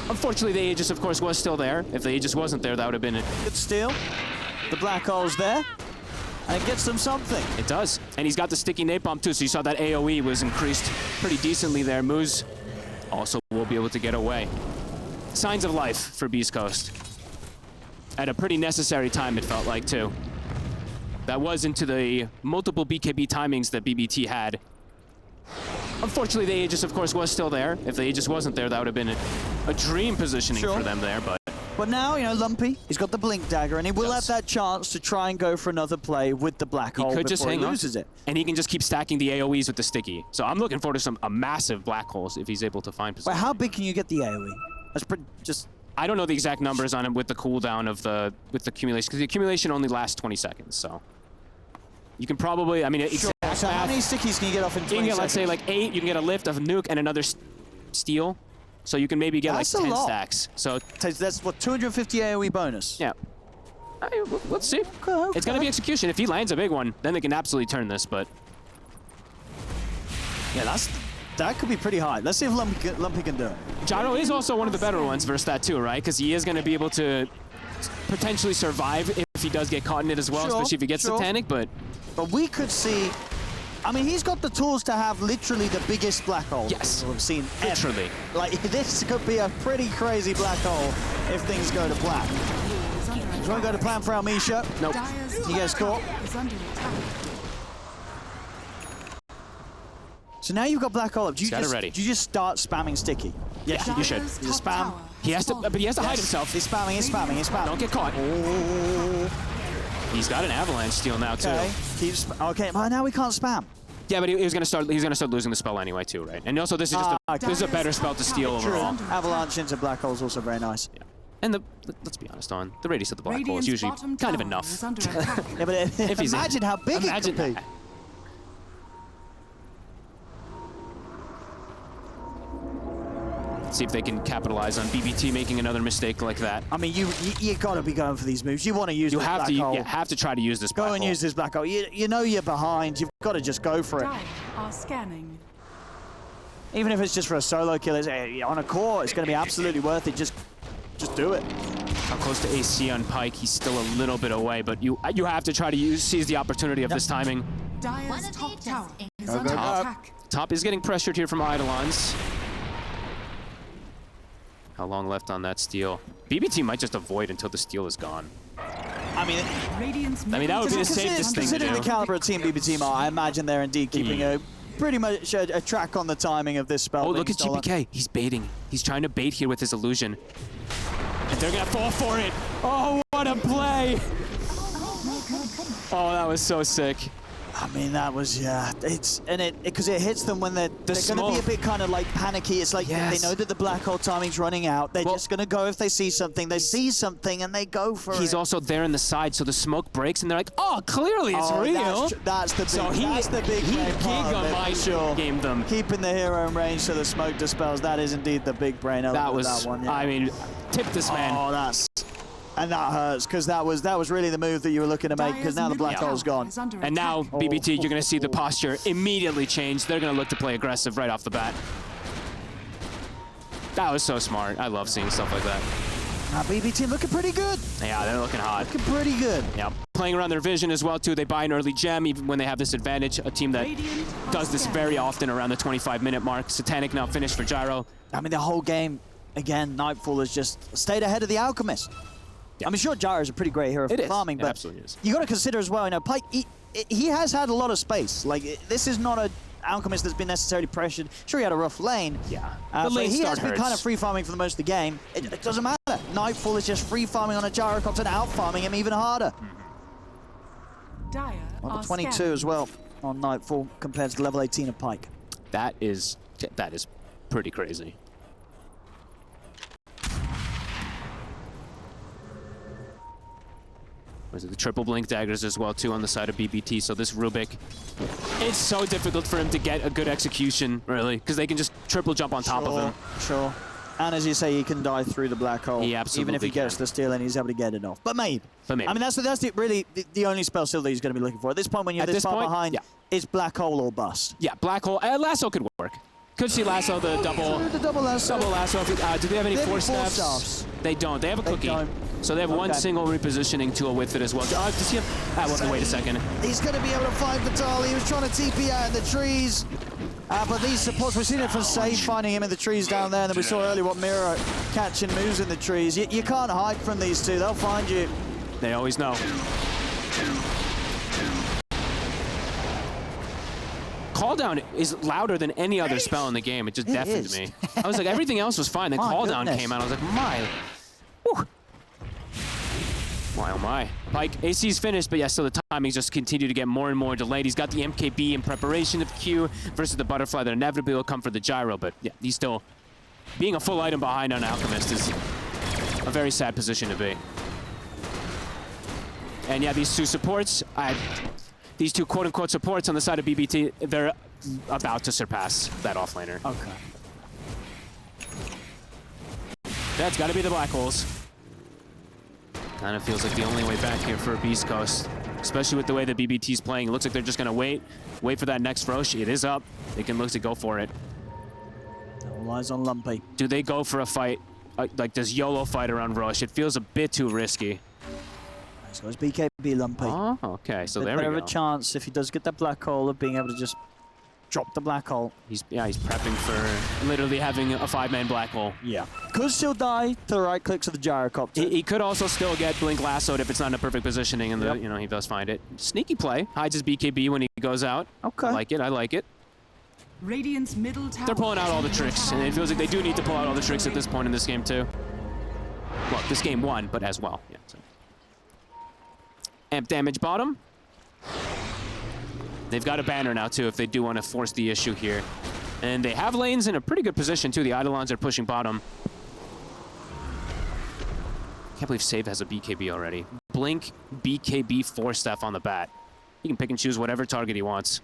Unfortunately, the Aegis, of course, was still there. If the Aegis wasn't there, that would have been it. Good steal. The Black Hole's there, and it gets them something. It does. And he's got the sticky napalm, too, so you saw that AoE was increased pretty decently there. Moose also will be able to get away. Signs of life for Beast Coast. At a pretty necessary time, it felt like, too. That was into the multiple BKB timings that BBT had. Unfortunately, the Aegis, of course, was still there. If the Aegis wasn't there, that would have been a dream positioning for them there, but... But now, you know, Lumpy, he's got the Blink Dagger, and he will have that chance to try and go for another play with the Black Hole could just before hang he on. loses it. And he can just keep stacking the AoEs with the sticky. So I'm looking forward to a massive Black Holes if he's able to find position. Wait, how big can you get the AoE? That's pretty, just... I don't know the exact numbers on him with the cooldown of the accumulation, because the accumulation only lasts 20 seconds, so... You can probably, I mean, Sure. So how many stickies can you get off in 20 You can get, let's say, seconds? like 8. You can get a lift of a nuke and another steal. So you can maybe get That's like a 10 lot. stacks. So That's what, 250 AoE bonus? yeah. Let's see. Okay. It's going to be execution. If he lands a big one, then they can absolutely turn this, but... Yeah, that could be pretty high. Let's see if Lumpy can do it. Gyro is also one of the better ones versus that too, right? Because he is going to be able to potentially survive if he does get caught in it as well, Sure, especially if he gets Satanic, but... But we could see... I mean, he's got the tools to have literally the biggest Black Hole we've seen ever. Literally. Like, this could be a pretty crazy Black Hole if things go to plan. Does one go to plan for Elmisho? Nope. Dire's He gets caught. is under attack. So now you've got black hole up. Do you Got it ready. do you just start spamming sticky? Yeah, you should. Dire's You just top spam. tower He has to, fallen. but he has to hide himself. He's spamming, he's spamming, he's spamming. Don't get caught. Oh, He's got an avalanche steal now too. okay. Okay, but now we can't spam. Yeah, but he was gonna start. He's gonna start losing the spell anyway too, right? And also, this is just okay. this is a better spell to steal overall. Avalanche into black hole is also very nice. Yeah. And let's be honest, on the radius of the black hole is Radiant's usually bottom kind of tower enough. is under attack. Yeah, but If he's in. imagine how big Imagine it could be. that. See if they can capitalize on BBT making another mistake like that. I mean, you gotta be going for these moves. You want to use You this have black to, hole. yeah, have to try to use this. Go black and hole. use this black hole. You know you're behind. You've got to just go for it. Dire are scanning. Even if it's just for a solo kill, it's, on a core, it's going to be absolutely worth it. Just do it. How close to AC on Pike? He's still a little bit away, but you have to try to seize the opportunity of this timing. Dire's top tower is Go, under go, go. attack. Top is getting pressured here from Eidolons. How long left on that steal? BBT might just avoid until the steal is gone. I mean, Radiant's I mean, that would be the middle tower safest is thing to considering do. the caliber of Team BBT, I imagine they're indeed keeping a pretty much a track on the timing of this spell. Oh, being look at stolen. GPK. He's baiting. He's trying to bait here with his illusion. And they're going to fall for it. Oh, what a play. Oh, that was so sick. I mean, that was, yeah. Because it hits them when they're going to be a smoke. bit kind of like panicky. It's like Yes. they know that the black hole timing's running out. They're Well- just going to go if they see something. They see something and they go for it. He's also there in the side, so the smoke breaks, and they're like, oh, clearly it's real. That's the big, So that's the big he brain part of it, Giga for sure. game them. Keeping the hero in range so the smoke dispels. That is indeed the big brain element That was, of that one. Yeah. I mean, tip this man. Oh, and that hurts because that was really the move that you were looking to make because now the black hole's gone. And now, BBT, you're going to see the posture immediately change. They're going to look to play aggressive right off the bat. That was so smart. I love seeing stuff like that. BBT looking pretty good. Yeah, they're looking hot. Looking pretty good. Yeah, playing around their vision as well, too. They buy an early gem even when they have this advantage. A team that does this very often around the 25-minute mark. Satanic now finished for Gyro. I mean, the whole game, again, Nightfall has just stayed ahead of the Alchemist. Yeah. I mean, sure, Gyro is a pretty great hero for farming, It but absolutely is. you got to consider as well, you know, Pike, he has had a lot of space. Like, this is not a Alchemist that's been necessarily pressured. Sure, he had a rough lane. Yeah. The The lane he has start been hurts. kind of free farming for the most of the game. It doesn't matter. Nightfall is just free farming on a Gyrocopter and out farming him even harder. Dire Level are 22 scanning. as well on Nightfall compared to level 18 of Pike. That is pretty crazy. Was it the triple blink daggers as well too on the side of BBT? So this Rubik, it's so difficult for him to get a good execution, really, because they can just triple jump on top of him. Sure. And as you say, he can die through the black hole. He absolutely even if he gets can. the steal and he's able to get it off. But maybe. But maybe. I mean, that's really the only spell still that he's going to be looking for. At this point, when you're At this this far point, behind, yeah. it's black hole or bust. Yeah, black hole. Lasso could work. Could see Lasso the double. The double lasso. Double Lasso. Do they have any They have force force staffs? staffs. They don't. They have a cookie. don't. So they have one Okay. single repositioning tool with it as well. Does he have? Well, wait a second. He's going to be able to find Vitali. He was trying to TP out in the trees. But these supports, we've seen it from Save finding him in the trees down there. And then we saw earlier what Mira catching moves in the trees. You can't hide from these two. They'll find you. They always know. Call down is louder than any other spell in the game. It just deafened is. me. I was like, everything else was fine. Then My call down goodness. came out. I was like, my. Whew. My, oh my. Pike, AC's finished, but yeah, still the timings just continue to get more and more delayed. He's got the MKB in preparation of Q versus the Butterfly that inevitably will come for the Gyro, but yeah, he's still being a full item behind on Alchemist is a very sad position to be. And yeah, these two supports, these two quote-unquote supports on the side of BBT, they're about to surpass that offlaner. Okay. That's got to be the black holes. Kind of feels like the only way back here for Beast Coast, especially with the way that BBT's playing. It looks like they're just going to wait for that next Roche. It is up. They can look to go for it. All eyes on Lumpy. Do they go for a fight, like this YOLO fight around Roche? It feels a bit too risky. So it's BKB Lumpy. Oh, okay. So there we Better go. of a chance if he does get that black hole of being able to just drop the black hole. He's prepping for literally having a 5-man black hole. Yeah. Could still die to the right clicks of the Gyrocopter. He could also still get blink lassoed if it's not in a perfect positioning, and Yep. he does find it. Sneaky play. Hides his BKB when he goes out. Okay. I like it. I like it. Radiant's middle tower. They're pulling out all the tricks, and it feels like they do need to pull out all the tricks at this point in this game too. Well, this game won, but as well. Yeah, so. Amp damage bottom. They've got a banner now too if they do want to force the issue here. And they have lanes in a pretty good position too. The Eidolons are pushing bottom. Can't believe Save has a BKB already. Blink, BKB, 4-staff on the bat. He can pick and choose whatever target he wants.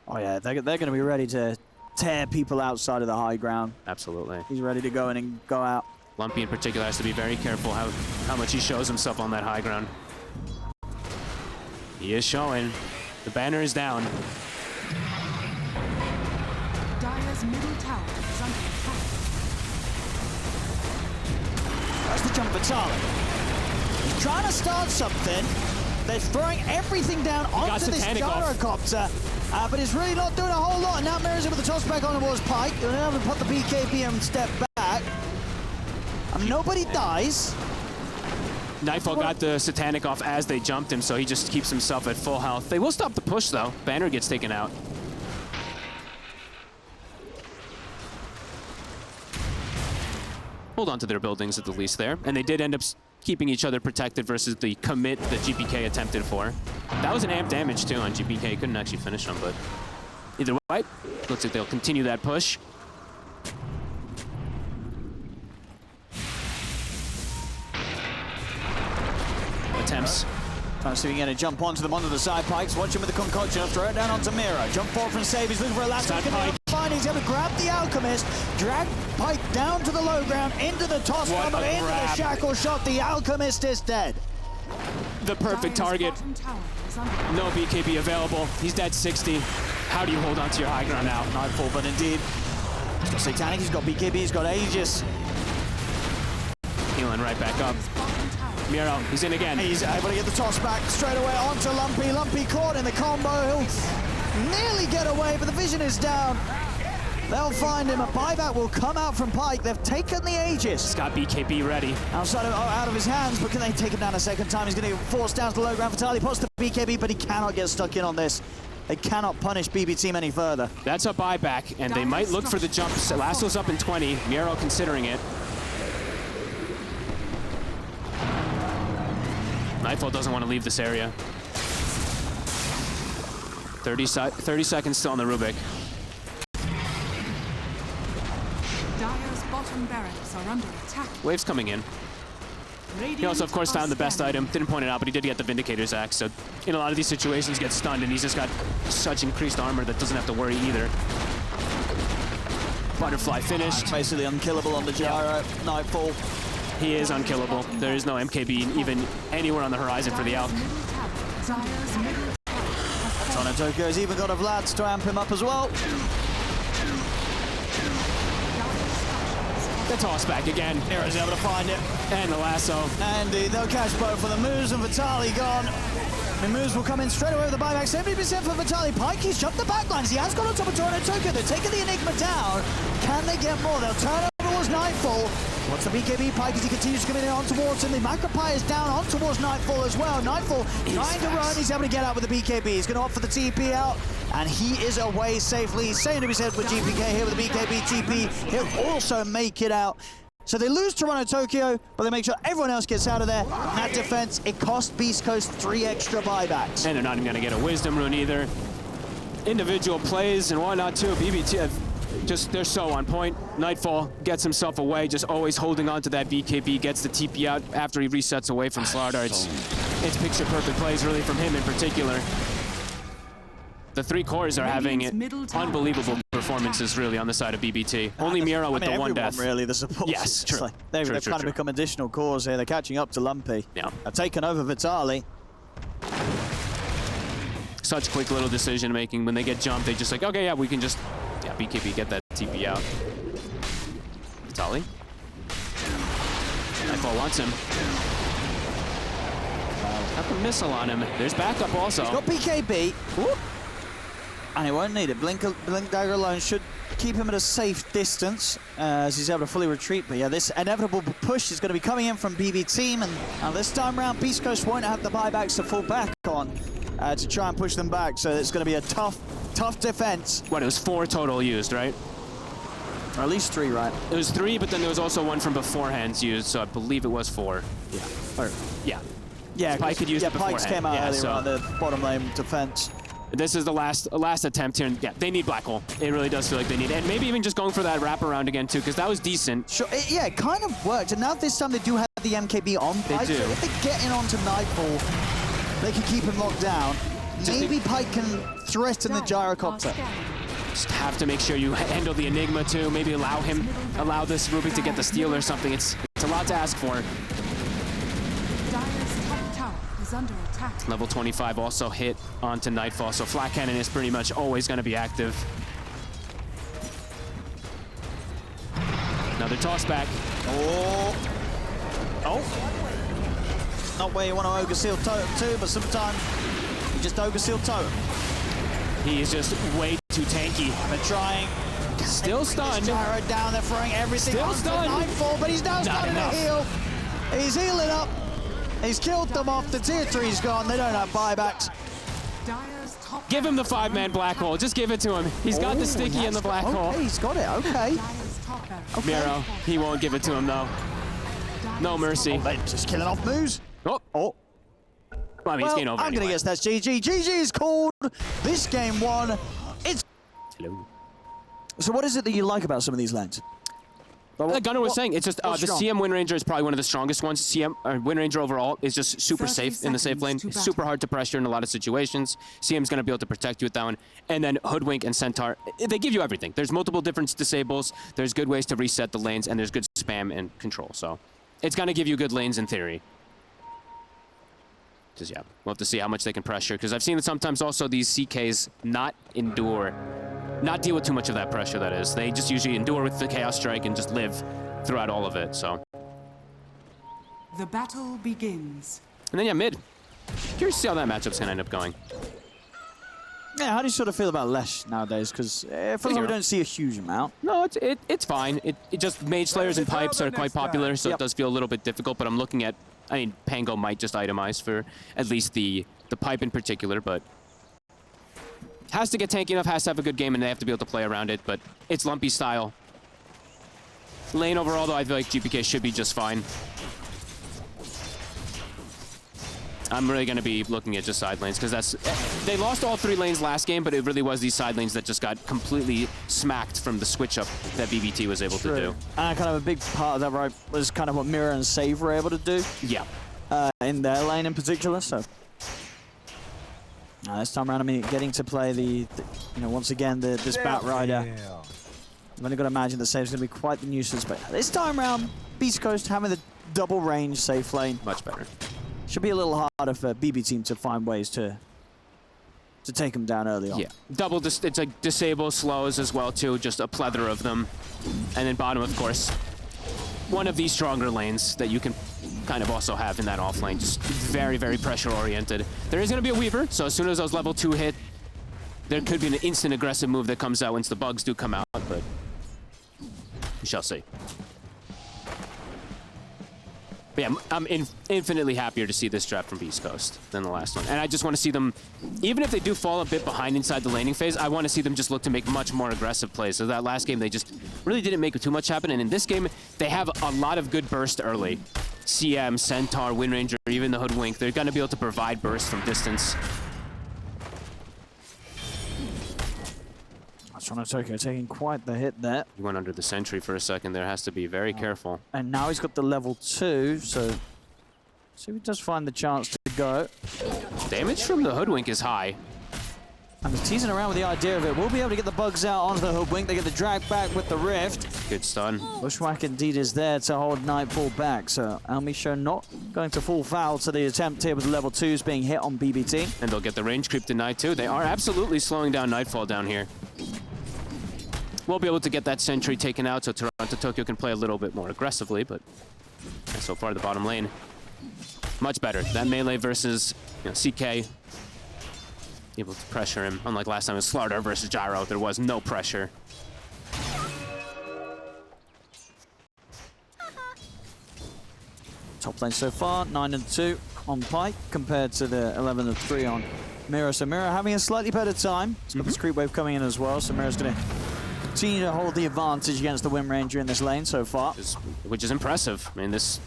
Oh yeah, they're going to be ready to tear people outside of the high ground. Absolutely. He's ready to go in and go out. Lumpy in particular has to be very careful how much he shows himself on that high ground. He is showing. The banner is down. Dire's middle tower is under attack. That's the jump for Charlie. He's trying to start something. They're throwing everything down onto this gyrocopter, but it's really not doing a whole lot. And now Mirror's able to toss back on towards Pike. They're able to put the BKB and step back. Nobody dies. Nightfall got the Satanic off as they jumped him, so he just keeps himself at full health. They will stop the push, though. Banner gets taken out. Hold on to their buildings at the least there. And they did end up keeping each other protected versus the commit that GPK attempted for. That was an amp damage, too, on GPK. Couldn't actually finish him, but either way, looks like they'll continue that push. Attempts. Trying to see if he can get a jump onto them onto the side. Pikes watch him with the concoction. Throw it down onto Mira. Jump forward from Save. He's looking for a last look. He's able to grab the Alchemist, drag Pike down to the low ground, into the toss bomb, and into the shackle shot. The Alchemist is dead. The perfect target. No BKB available. He's dead 60. How do you hold on to your high ground now? Nightfall, but indeed. He's got Satanic, he's got BKB, he's got Aegis. Healing right back up. Miro, he's in again. He's able to get the toss back straight away onto Lumpy. Lumpy caught in the combo. He'll nearly get away, but the vision is down. They'll find him. A buyback will come out from Pike. They've taken the Aegis. He's got BKB ready. Out of his hands, but can they take him down a second time? He's going to get forced down to the low ground. Vitali pots the BKB, but he cannot get stuck in on this. They cannot punish BB Team any further. That's a buyback, and they might look for the jump. Lasso's up in 20. Miro considering it. Nightfall doesn't want to leave this area. 30 seconds still on the Rubik. Dire's bottom barracks are under attack. Wave's coming in. He also, of course, found the best item. Didn't point it out, but he did get the Vindicator's Axe. So in a lot of these situations, gets stunned, and he's just got such increased armor that doesn't have to worry either. Butterfly finished. Basically unkillable on the gyro. Nightfall. He is unkillable. There is no MKB even anywhere on the horizon for the Alk. Tokyo's even got a Vlad to amp him up as well. The toss back again. Mira's able to find it. And the lasso. And they'll catch both for the moves, and Vitali gone. The moves will come in straight away with the buyback. 70% for Vitali. Pike, he's jumped the backlines. He has got on top of Tokyo. They're taking the Enigma down. Can they get more? They'll turn over towards Nightfall. What's the BKB Pike as he continues to come in on towards him? The Macropie is down on towards Nightfall as well. Nightfall trying to run. He's able to get out with the BKB. He's going to opt for the TP out, and he is away safely. Same to be said with GPK here with the BKB TP. He'll also make it out. So they lose Toronto Tokyo, but they make sure everyone else gets out of there. And that defense, it cost Beast Coast 3 extra buybacks. And they're not even going to get a Wisdom Rune either. Individual plays and whatnot too. BBT just, they're so on point. Nightfall gets himself away, just always holding on to that BKB, gets the TP out after he resets away from Slardar. It's picture perfect plays really from him in particular. The 3 cores are having unbelievable performances really on the side of BBT. Only Miro with the one death. Really, the support. Yes, true. Like they've kind of become additional cores here. They're catching up to Lumpy. Yeah. They've taken over Vitali. Such quick little decision making. When they get jumped, they just like, okay, yeah, we can just, yeah, BKB, get that TP out. Vitali. Nightfall wants him. Got the missile on him. There's backup also. He's got BKB. Whoop. And he won't need it. Blink Dagger alone should keep him at a safe distance as he's able to fully retreat. But yeah, this inevitable push is going to be coming in from BB Team. And this time round, Beast Coast won't have the buybacks to fall back on. to try and push them back. So it's going to be a tough defense. What, it was 4 total used, right? Or at least 3, right? It was 3, but then there was also one from beforehand used, so I believe it was 4. Yeah. Or, Yeah. yeah, Pike could use it Pikes came out earlier on the bottom lane defense. This is the last attempt here, and yeah, they need Black Hole. It really does feel like they need it. And maybe even just going for that wraparound again, too, because that was decent. Sure, yeah, it kind of worked. And now this time they do have the MKB on Pike. They do. So if they get in onto Nightfall, they can keep him locked down. Maybe Pike can threaten the gyrocopter. Just have to make sure you handle the Enigma, too. Maybe allow this Rubik to get the steal or something. It's a lot to ask for. Dire's top tower is under attack. Level 25 also hit onto Nightfall, so Flat Cannon is pretty much always going to be active. Another toss back. Oh. Not where you want to Ogre Seal Totem too, but sometimes you just Ogre Seal Totem. He is just way too tanky. They're trying. Still stunned. Gyro down, they're throwing everything Still onto stunned. Nightfall, but he's now starting to heal. He's healing up. He's killed them off. The tier 3's gone. They don't have buybacks. Dire's top Give him the 5-man Black Hole. Just give it to him. He's got the sticky and the Black Hole. Okay, he's got it. Okay. Dire's top barracks. Okay. Miro, he won't give it to him, though. No mercy. They're just killing off moves. Oh. Oh. Well, I mean, Well, it's game over I'm going to anyway. guess that's GG. GG is called. This game won. It's. Hello. So what is it that you like about some of these lanes? Like Gunnar was saying, it's just the strong? CM Wind Ranger is probably one of the strongest ones. CM Wind Ranger overall is just super 30 safe in the safe lane. seconds to Super battle. hard to pressure in a lot of situations. CM's going to be able to protect you with that one. And then Hoodwink and Centaur, they give you everything. There's multiple different disables. There's good ways to reset the lanes, and there's good spam and control. So it's going to give you good lanes in theory. Just, yeah, we'll have to see how much they can pressure, because I've seen that sometimes also these CKs not deal with too much of that pressure, that is. They just usually endure with the Chaos Strike and just live throughout all of it, so. The battle begins. And then, yeah, mid. Curious to see how that matchup's going to end up going. Yeah, how do you sort of feel about Lesh nowadays? Because it feels like we don't see a huge amount. No, it's fine. It just Mage Slayers and Pipes are quite popular, so it does feel a little bit difficult, but I'm looking at, I mean, Pango might just itemize for at least the Pipe in particular, but has to get tanky enough, has to have a good game, and they have to be able to play around it, but it's lumpy style. Lane overall, though, I feel like GPK should be just fine. I'm really going to be looking at just side lanes, because they lost all 3 lanes last game, but it really was these side lanes that just got completely smacked from the switch up that BBT was able to do. And kind of a big part of that, right, was kind of what Mirror and Save were able to do. Yeah. In their lane in particular, so. This time around, I mean, getting to play once again, this Bat Rider. I've only got to imagine the save's going to be quite the nuisance, but this time around, Beast Coast having the double range safe lane. Much better. Should be a little harder for BB team to find ways to take them down early on. Yeah, it's like disable slows as well too, just a plethora of them. And then bottom, of course, one of these stronger lanes that you can kind of also have in that off lane, just very, very pressure oriented. There is going to be a Weaver, so as soon as those level 2 hit, there could be an instant aggressive move that comes out once the bugs do come out, but we shall see. But yeah, I'm infinitely happier to see this draft from Beast Coast than the last one. And I just want to see them, even if they do fall a bit behind inside the laning phase, I want to see them just look to make much more aggressive plays. So that last game, they just really didn't make too much happen. And in this game, they have a lot of good burst early. CM, Centaur, Wind Ranger, even the Hoodwink, they're going to be able to provide burst from distance. Tokyo taking quite the hit there. He went under the sentry for a second there. Has to be very careful. And now he's got the level 2, so see if he does find the chance to go. Damage from the Hoodwink is high. And he's teasing around with the idea of it. We'll be able to get the bugs out onto the Hoodwink. They get the drag back with the Rift. Good stun. Bushwhack indeed is there to hold Nightfall back. So Almisho not going to fall foul to the attempt here with the level 2s being hit on BBT. And they'll get the range creep denied too. They are absolutely slowing down Nightfall down here. We'll be able to get that sentry taken out so Toronto Tokyo can play a little bit more aggressively, but so far the bottom lane, much better. That melee versus CK, able to pressure him. Unlike last time it was Slardar versus Gyro, there was no pressure. Top lane so far, 9-2 on Pike compared to the 11-3 on Mira. So Mira having a slightly better time. It's got this creep wave coming in as well, so Mira's going to continue to hold the advantage against the Wind Ranger in this lane so far. Which is impressive. I mean, it's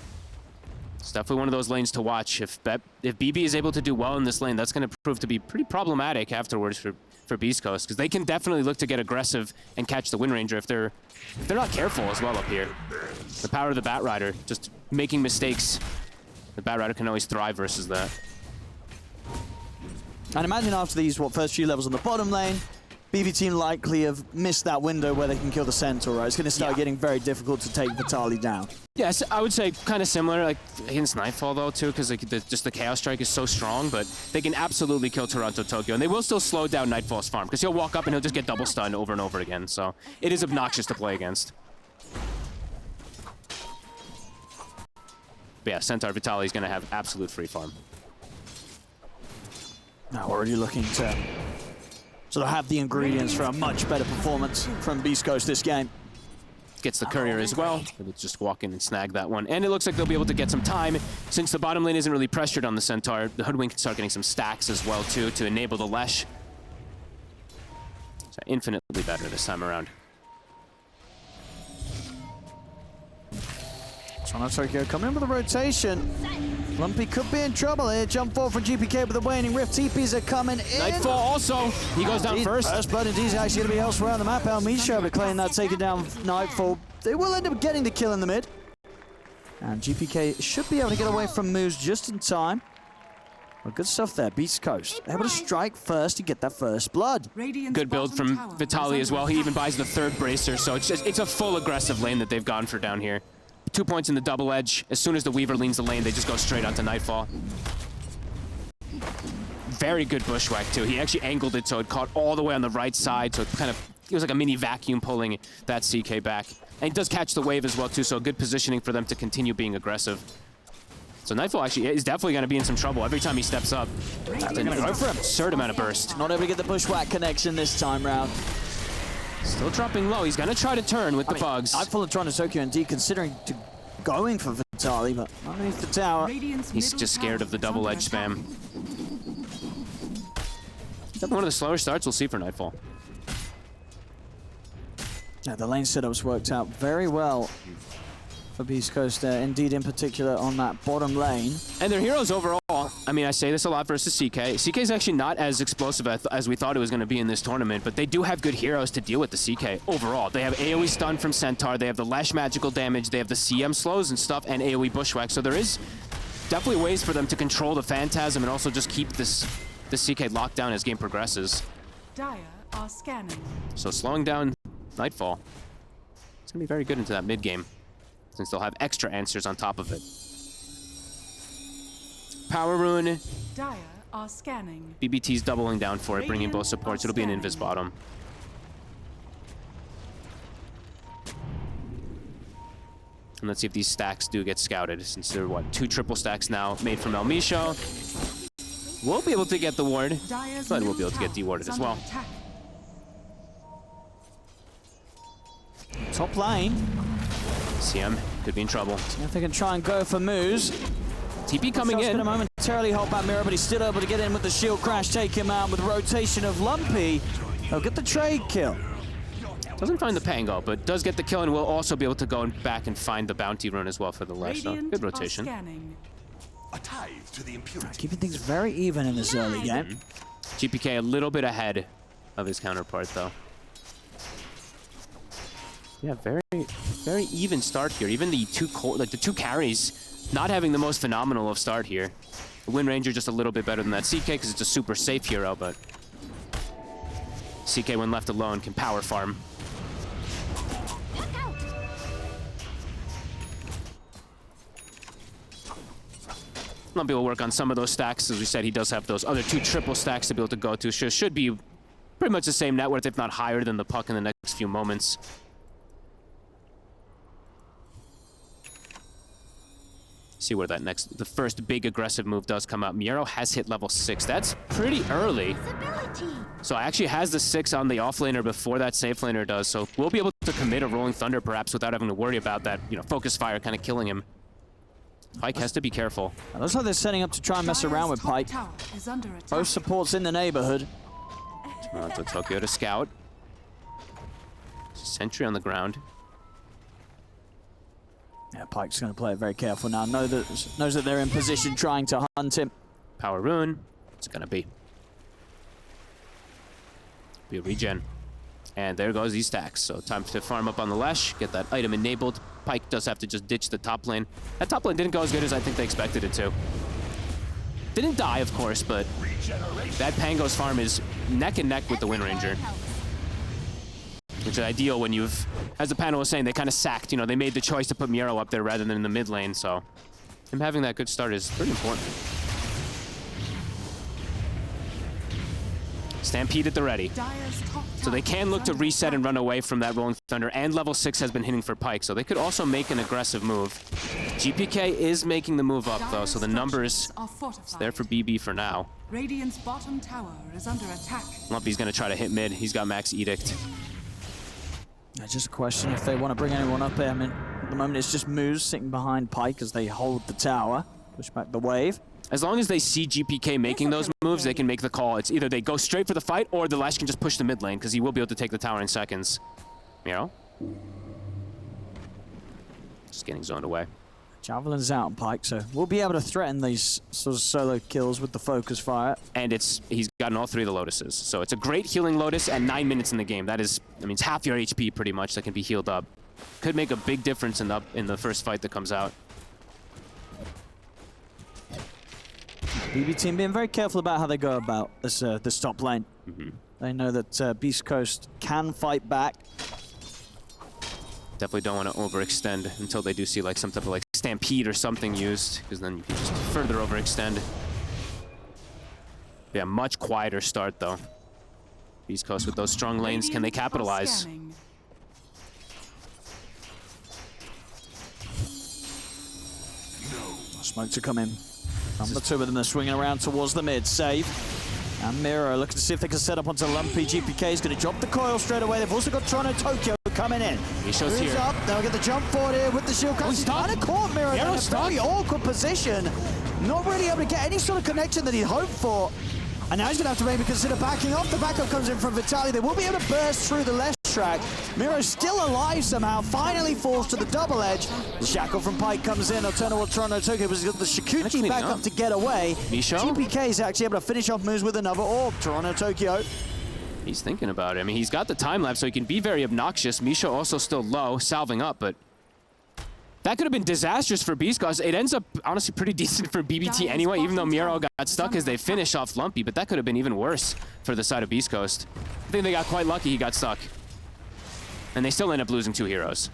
definitely one of those lanes to watch. If BB is able to do well in this lane, that's going to prove to be pretty problematic afterwards for Beast Coast, because they can definitely look to get aggressive and catch the Wind Ranger if they're not careful as well up here. The power of the Bat Rider, just making mistakes. The Bat Rider can always thrive versus that. And imagine after these, first few levels on the bottom lane, BB team likely have missed that window where they can kill the Centaur, right? It's going to start getting very difficult to take Vitaly down. Yes, I would say kind of similar, like against Nightfall though too, because just the Chaos Strike is so strong, but they can absolutely kill Toronto Tokyo, and they will still slow down Nightfall's farm, because he'll walk up and he'll just get double stunned over and over again, so it is obnoxious to play against. But yeah, Centaur Vitaly is going to have absolute free farm. Now already looking to sort of have the ingredients for a much better performance from Beast Coast this game. Gets the courier as well. They'll just walk in and snag that one. And it looks like they'll be able to get some time. Since the bottom lane isn't really pressured on the Centaur, the Hoodwink can start getting some stacks as well too to enable the Lesh. So infinitely better this time around. Toronto Tokyo coming in with a rotation. Lumpy could be in trouble here. Jump forward from GPK with the waning rift. TPs are coming in. Nightfall also. He goes down first. First blood indeed is actually going to be elsewhere on the map. Elmisha will be claiming that, taking down Nightfall. They will end up getting the kill in the mid. And GPK should be able to get away from moves just in time. Well, good stuff there. Beast Coast able to strike first to get that first blood. Good build from Vitaly as well. He even buys the third bracer, so it's a full aggressive lane that they've gone for down here. 2 points in the double edge. As soon as the Weaver leans the lane, they just go straight onto Nightfall. Very good bushwhack too. He actually angled it so it caught all the way on the right side, so it was like a mini vacuum pulling that CK back. And he does catch the wave as well too, so good positioning for them to continue being aggressive. So Nightfall actually is definitely going to be in some trouble every time he steps up. They're going to go for him. Absurd amount of burst. Not able to get the bushwhack connection this time round. Still dropping low. He's going to try to turn with the bugs. I'd follow Toronto Tokyo indeed, considering going for Vitaly, but underneath the tower. He's just scared of the double edge spam. One of the slower starts we'll see for Nightfall. Yeah, the lane setups worked out very well for Beast Coast there, indeed in particular on that bottom lane. And their heroes overall, I mean, I say this a lot versus CK. CK is actually not as explosive as we thought it was going to be in this tournament, but they do have good heroes to deal with the CK overall. They have AoE stun from Centaur, they have the Lash magical damage, they have the CM slows and stuff, and AoE bushwhack, so there is definitely ways for them to control the Phantasm and also just keep the CK locked down as game progresses. Dire are scanning. So slowing down Nightfall, it's going to be very good into that mid game, since they'll have extra answers on top of it. Power Rune. Dire are scanning. BBT's doubling down for it, bringing both supports. It'll be an invis bottom. And let's see if these stacks do get scouted, since they're, what, 2 triple stacks now made from Elmisha. We'll be able to get the ward, but we'll be able to get dewarded as well. Top lane. CM could be in trouble. If they can try and go for moves. TP coming in. Going to momentarily hold back Mira, but he's still able to get in with the shield crash, take him out with rotation of Lumpy. He'll get the trade kill. Doesn't find the Pango, but does get the kill, and will also be able to go back and find the bounty run as well for the Lesh. So good rotation. A tithe to the impurity. Keeping things very even in this early game. GPK a little bit ahead of his counterpart, though. Yeah, very even start here. Even the two carries not having the most phenomenal of start here. The Wind Ranger just a little bit better than that CK because it's a super safe hero, but CK when left alone can power farm. Lumpy will work on some of those stacks. As we said, he does have those other 2 triple stacks to be able to go to. Should be pretty much the same net worth, if not higher than the puck in the next few moments. See where that the first big aggressive move does come out. Miero has hit level 6. That's pretty early. So actually has the 6 on the offlaner before that safe laner does. So we'll be able to commit a Rolling Thunder perhaps without having to worry about that, focus fire kind of killing him. Pike has to be careful. It looks like they're setting up to try and mess around with Pike. Both supports in the neighborhood. Tokyo to scout. Sentry on the ground. Yeah, Pike's going to play it very careful now. Knows that they're in position trying to hunt him. Power rune. It's going to be a regen. And there goes these stacks. So time to farm up on the Lesh, get that item enabled. Pike does have to just ditch the top lane. That top lane didn't go as good as I think they expected it to. Didn't die, of course, but that Pango's farm is neck and neck with the Wind Ranger. Which is ideal when you've, as the panel was saying, they kind of sacked. You know, they made the choice to put Miro up there rather than in the mid lane, so him having that good start is pretty important. Stampede at the ready. So they can look to reset and run away from that Rolling Thunder, and level 6 has been hitting for Pike, so they could also make an aggressive move. GPK is making the move up, though, so the numbers is there for BB for now. Radiant's bottom tower is under attack. Lumpy's going to try to hit mid. He's got max Edict. Just a question if they want to bring anyone up there. I mean, at the moment it's just Moose sitting behind Pike as they hold the tower, push back the wave. As long as they see GPK making those moves, they can make the call. It's either they go straight for the fight, or the Lash can just push the mid lane, because he will be able to take the tower in seconds. Miro. Just getting zoned away. Javelin's out on Pike, so we'll be able to threaten these sort of solo kills with the focus fire. And he's gotten all 3 of the Lotuses. So it's a great healing Lotus and 9 minutes in the game. That is, I mean, it's half your HP pretty much that can be healed up. Could make a big difference in the first fight that comes out. BB team being very careful about how they go about this top lane. They know that Beast Coast can fight back. Definitely don't want to overextend until they do see like some type of like stampede or something used, because then you can just further overextend. Yeah, much quieter start though. Beast Coast with those strong lanes, can they capitalize? Smoke to come in. The 2 of them are swinging around towards the mid. Save. And Miro looking to see if they can set up onto Lumpy. GPK is going to drop the coil straight away. They've also got Tokyo coming in. He shows here. Up. They'll get the jump forward here with the shield crash. He's kind of caught Miro in a very awkward position. Not really able to get any sort of connection that he hoped for. And now he's going to have to maybe consider backing off. The backup comes in from Vitaly. They will be able to burst through the left track. Miro's still alive somehow, finally falls to the double edge. The shackle from Pike comes in. They'll turn toward Tokyo, but he's got the Shikuchi back up to get away. Misho? GPK is actually able to finish off moves with another orb. Tokyo. He's thinking about it. I mean, he's got the time lapse, so he can be very obnoxious. Misho also still low, salving up, but that could have been disastrous for Beast Coast. It ends up, honestly, pretty decent for BBT anyway, even though Miro got stuck as they finish off Lumpy, but that could have been even worse for the side of Beast Coast. I think they got quite lucky he got stuck. And they still end up losing 2 heroes.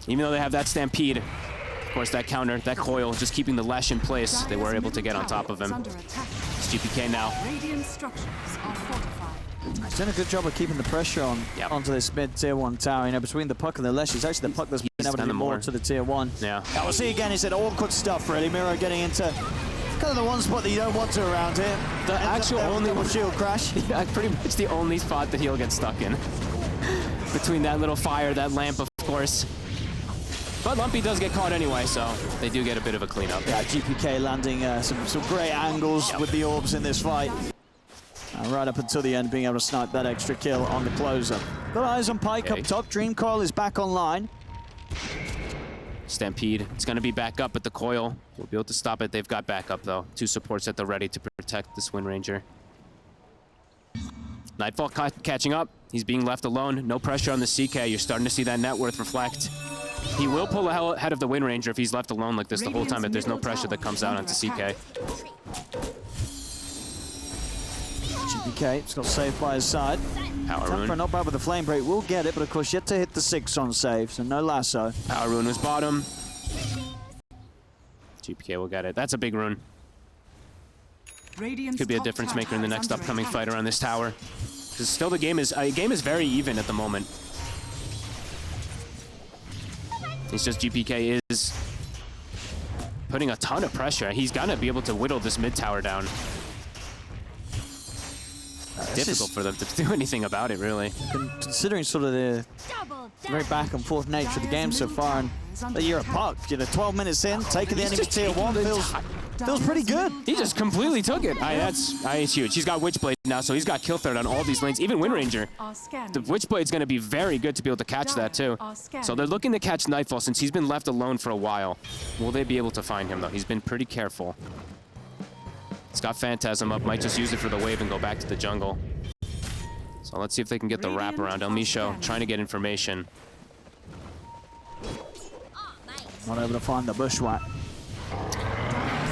Even though they have that Stampede, of course, that counter, that coil, just keeping the Lash in place, they were able to get on top of him. It's GPK now. He's done a good job of keeping the pressure on onto this mid tier 1 tower. You know, between the puck and the Lesh, it's actually the puck that's been able to do more to the tier 1. Yeah. We'll see again, is it awkward stuff, really. Miro getting into kind of the one spot that you don't want to around here. The actual only shield crash. Yeah, pretty much the only spot that he'll get stuck in. Between that little fire, that lamp, of course. But Lumpy does get caught anyway, so they do get a bit of a cleanup. Yeah, GPK landing some great angles with the orbs in this fight. Right up until the end, being able to snipe that extra kill on the closer. Got eyes on Pike up top. Dream Coil is back online. Stampede, it's going to be back up, but the coil will be able to stop it. They've got backup, though. 2 supports at the ready to protect this Wind Ranger. Nightfall catching up. He's being left alone. No pressure on the CK. You're starting to see that net worth reflect. He will pull ahead of the Wind Ranger if he's left alone like this the whole time, if there's no pressure that comes out onto CK. GPK, he's got save by his side. Power Rune. Not bad with the Flame Break, will get it, but of course yet to hit the 6 on save, so no lasso. Power Rune was bottom. GPK will get it. That's a big rune. Could be a difference maker in the next upcoming fight around this tower. Because still the game is very even at the moment. It's just GPK is putting a ton of pressure. He's gonna be able to whittle this mid tower down. difficult for them to do anything about it, really. Considering sort of the very back and forth nature of the game so far, and that you're a puck, 12 minutes in, taking the enemy tier 1 feels pretty good. He just completely took it. It's huge. He's got Witchblade now, so he's got kill threat on all these lanes. Even Wind Ranger. The Witchblade's going to be very good to be able to catch that too. So they're looking to catch Nightfall since he's been left alone for a while. Will they be able to find him though? He's been pretty careful. He's got Phantasm up. Might just use it for the wave and go back to the jungle. So let's see if they can get the wrap around. El Misho trying to get information. Not able to find the bushwhack.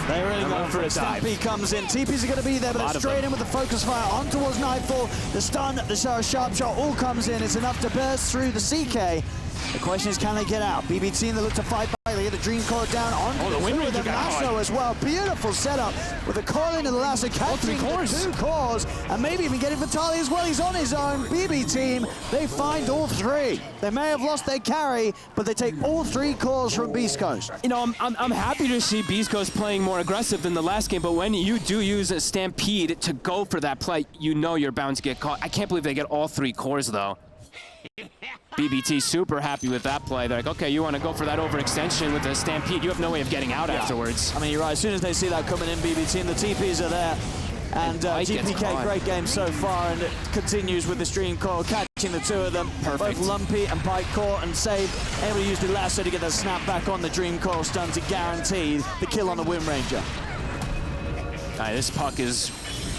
They're really going for it. Stampede comes in. TPs are going to be there, but they're straight in with the focus fire on towards Nightfall. The stun, the sharp shot all comes in. It's enough to burst through the CK. The question is, can they get out? BBT, they look to fight back. They get the Dream Core down on the Wind Ranger lasso as well. Beautiful setup with the coil into the lasso, catching the 2 cores, and maybe even getting Vitaly as well. He's on his own. BB team, they find all 3. They may have lost their carry, but they take all 3 cores from Beast Coast. You know, I'm happy to see Beast Coast playing more aggressive than the last game, but when you do use a Stampede to go for that play, you know you're bound to get caught. I can't believe they get all 3 cores, though. BBT super happy with that play. They're like, okay, you want to go for that overextension with the Stampede. You have no way of getting out afterwards. I mean, you're right. As soon as they see that coming in, BBT and the TPs are there. And GPK, great game so far, and it continues with the Stream Core, catching the 2 of them. Perfect. Both Lumpy and Pike caught and saved. Able to use the lasso to get the snap back on the Dream Core stun to guarantee the kill on the Wind Ranger. This puck is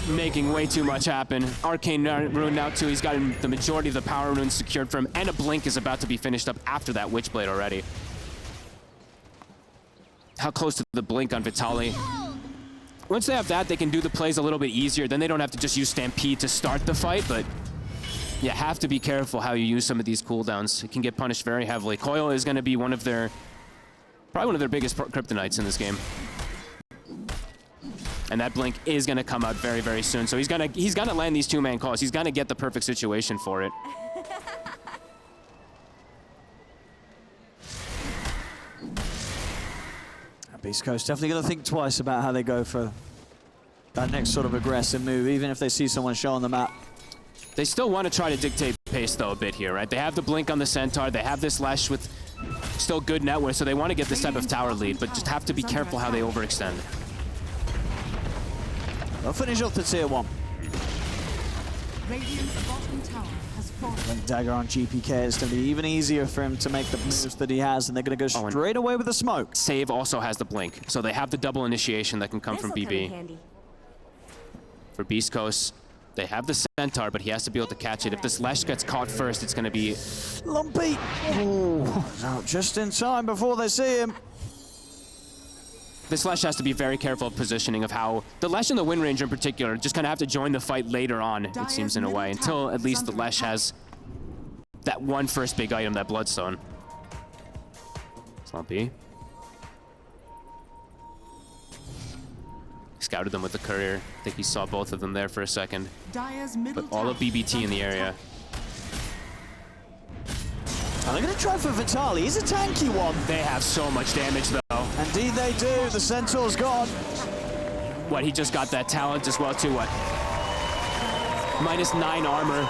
making way too much happen. Arcane Rune now too. He's got the majority of the power runes secured for him, and a blink is about to be finished up after that Witchblade already. How close to the blink on Vitaly? Once they have that, they can do the plays a little bit easier. Then they don't have to just use Stampede to start the fight, but you have to be careful how you use some of these cooldowns. It can get punished very heavily. Coil is going to be probably one of their biggest kryptonites in this game. And that blink is going to come out very, very soon. So he's gonna land these 2-man calls. He's gonna get the perfect situation for it. Beast Coast definitely going to think twice about how they go for that next sort of aggressive move, even if they see someone show on the map. They still want to try to dictate pace, though, a bit here, right? They have the blink on the Centaur. They have this Lash with still good network, so they want to get this type of tower lead, but just have to be careful how they overextend. They'll finish off the tier 1. Radiant's bottom tower has fallen. Dagger on GPK, it's going to be even easier for him to make the moves that he has, and they're going to go straight away with the smoke. Save also has the blink, so they have the double initiation that can come from BB. For Beast Coast, they have the Centaur, but he has to be able to catch it. If this Lash gets caught first, it's going to be... Lumpy! Ooh, just in time before they see him. This Lash has to be very careful of positioning of how... The Lash and the Wind Ranger in particular just kind of have to join the fight later on, it seems, in a way, until at least the Lash has that one first big item, that Bloodstone. Slumpy. Scouted them with the Courier. I think he saw both of them there for a second. But all of BBT in the area. And they're going to try for Vitaly. He's a tanky one. They have so much damage, though. Indeed they do. The Centaur's gone. What, he just got that talent as well, too, what? -9 armor.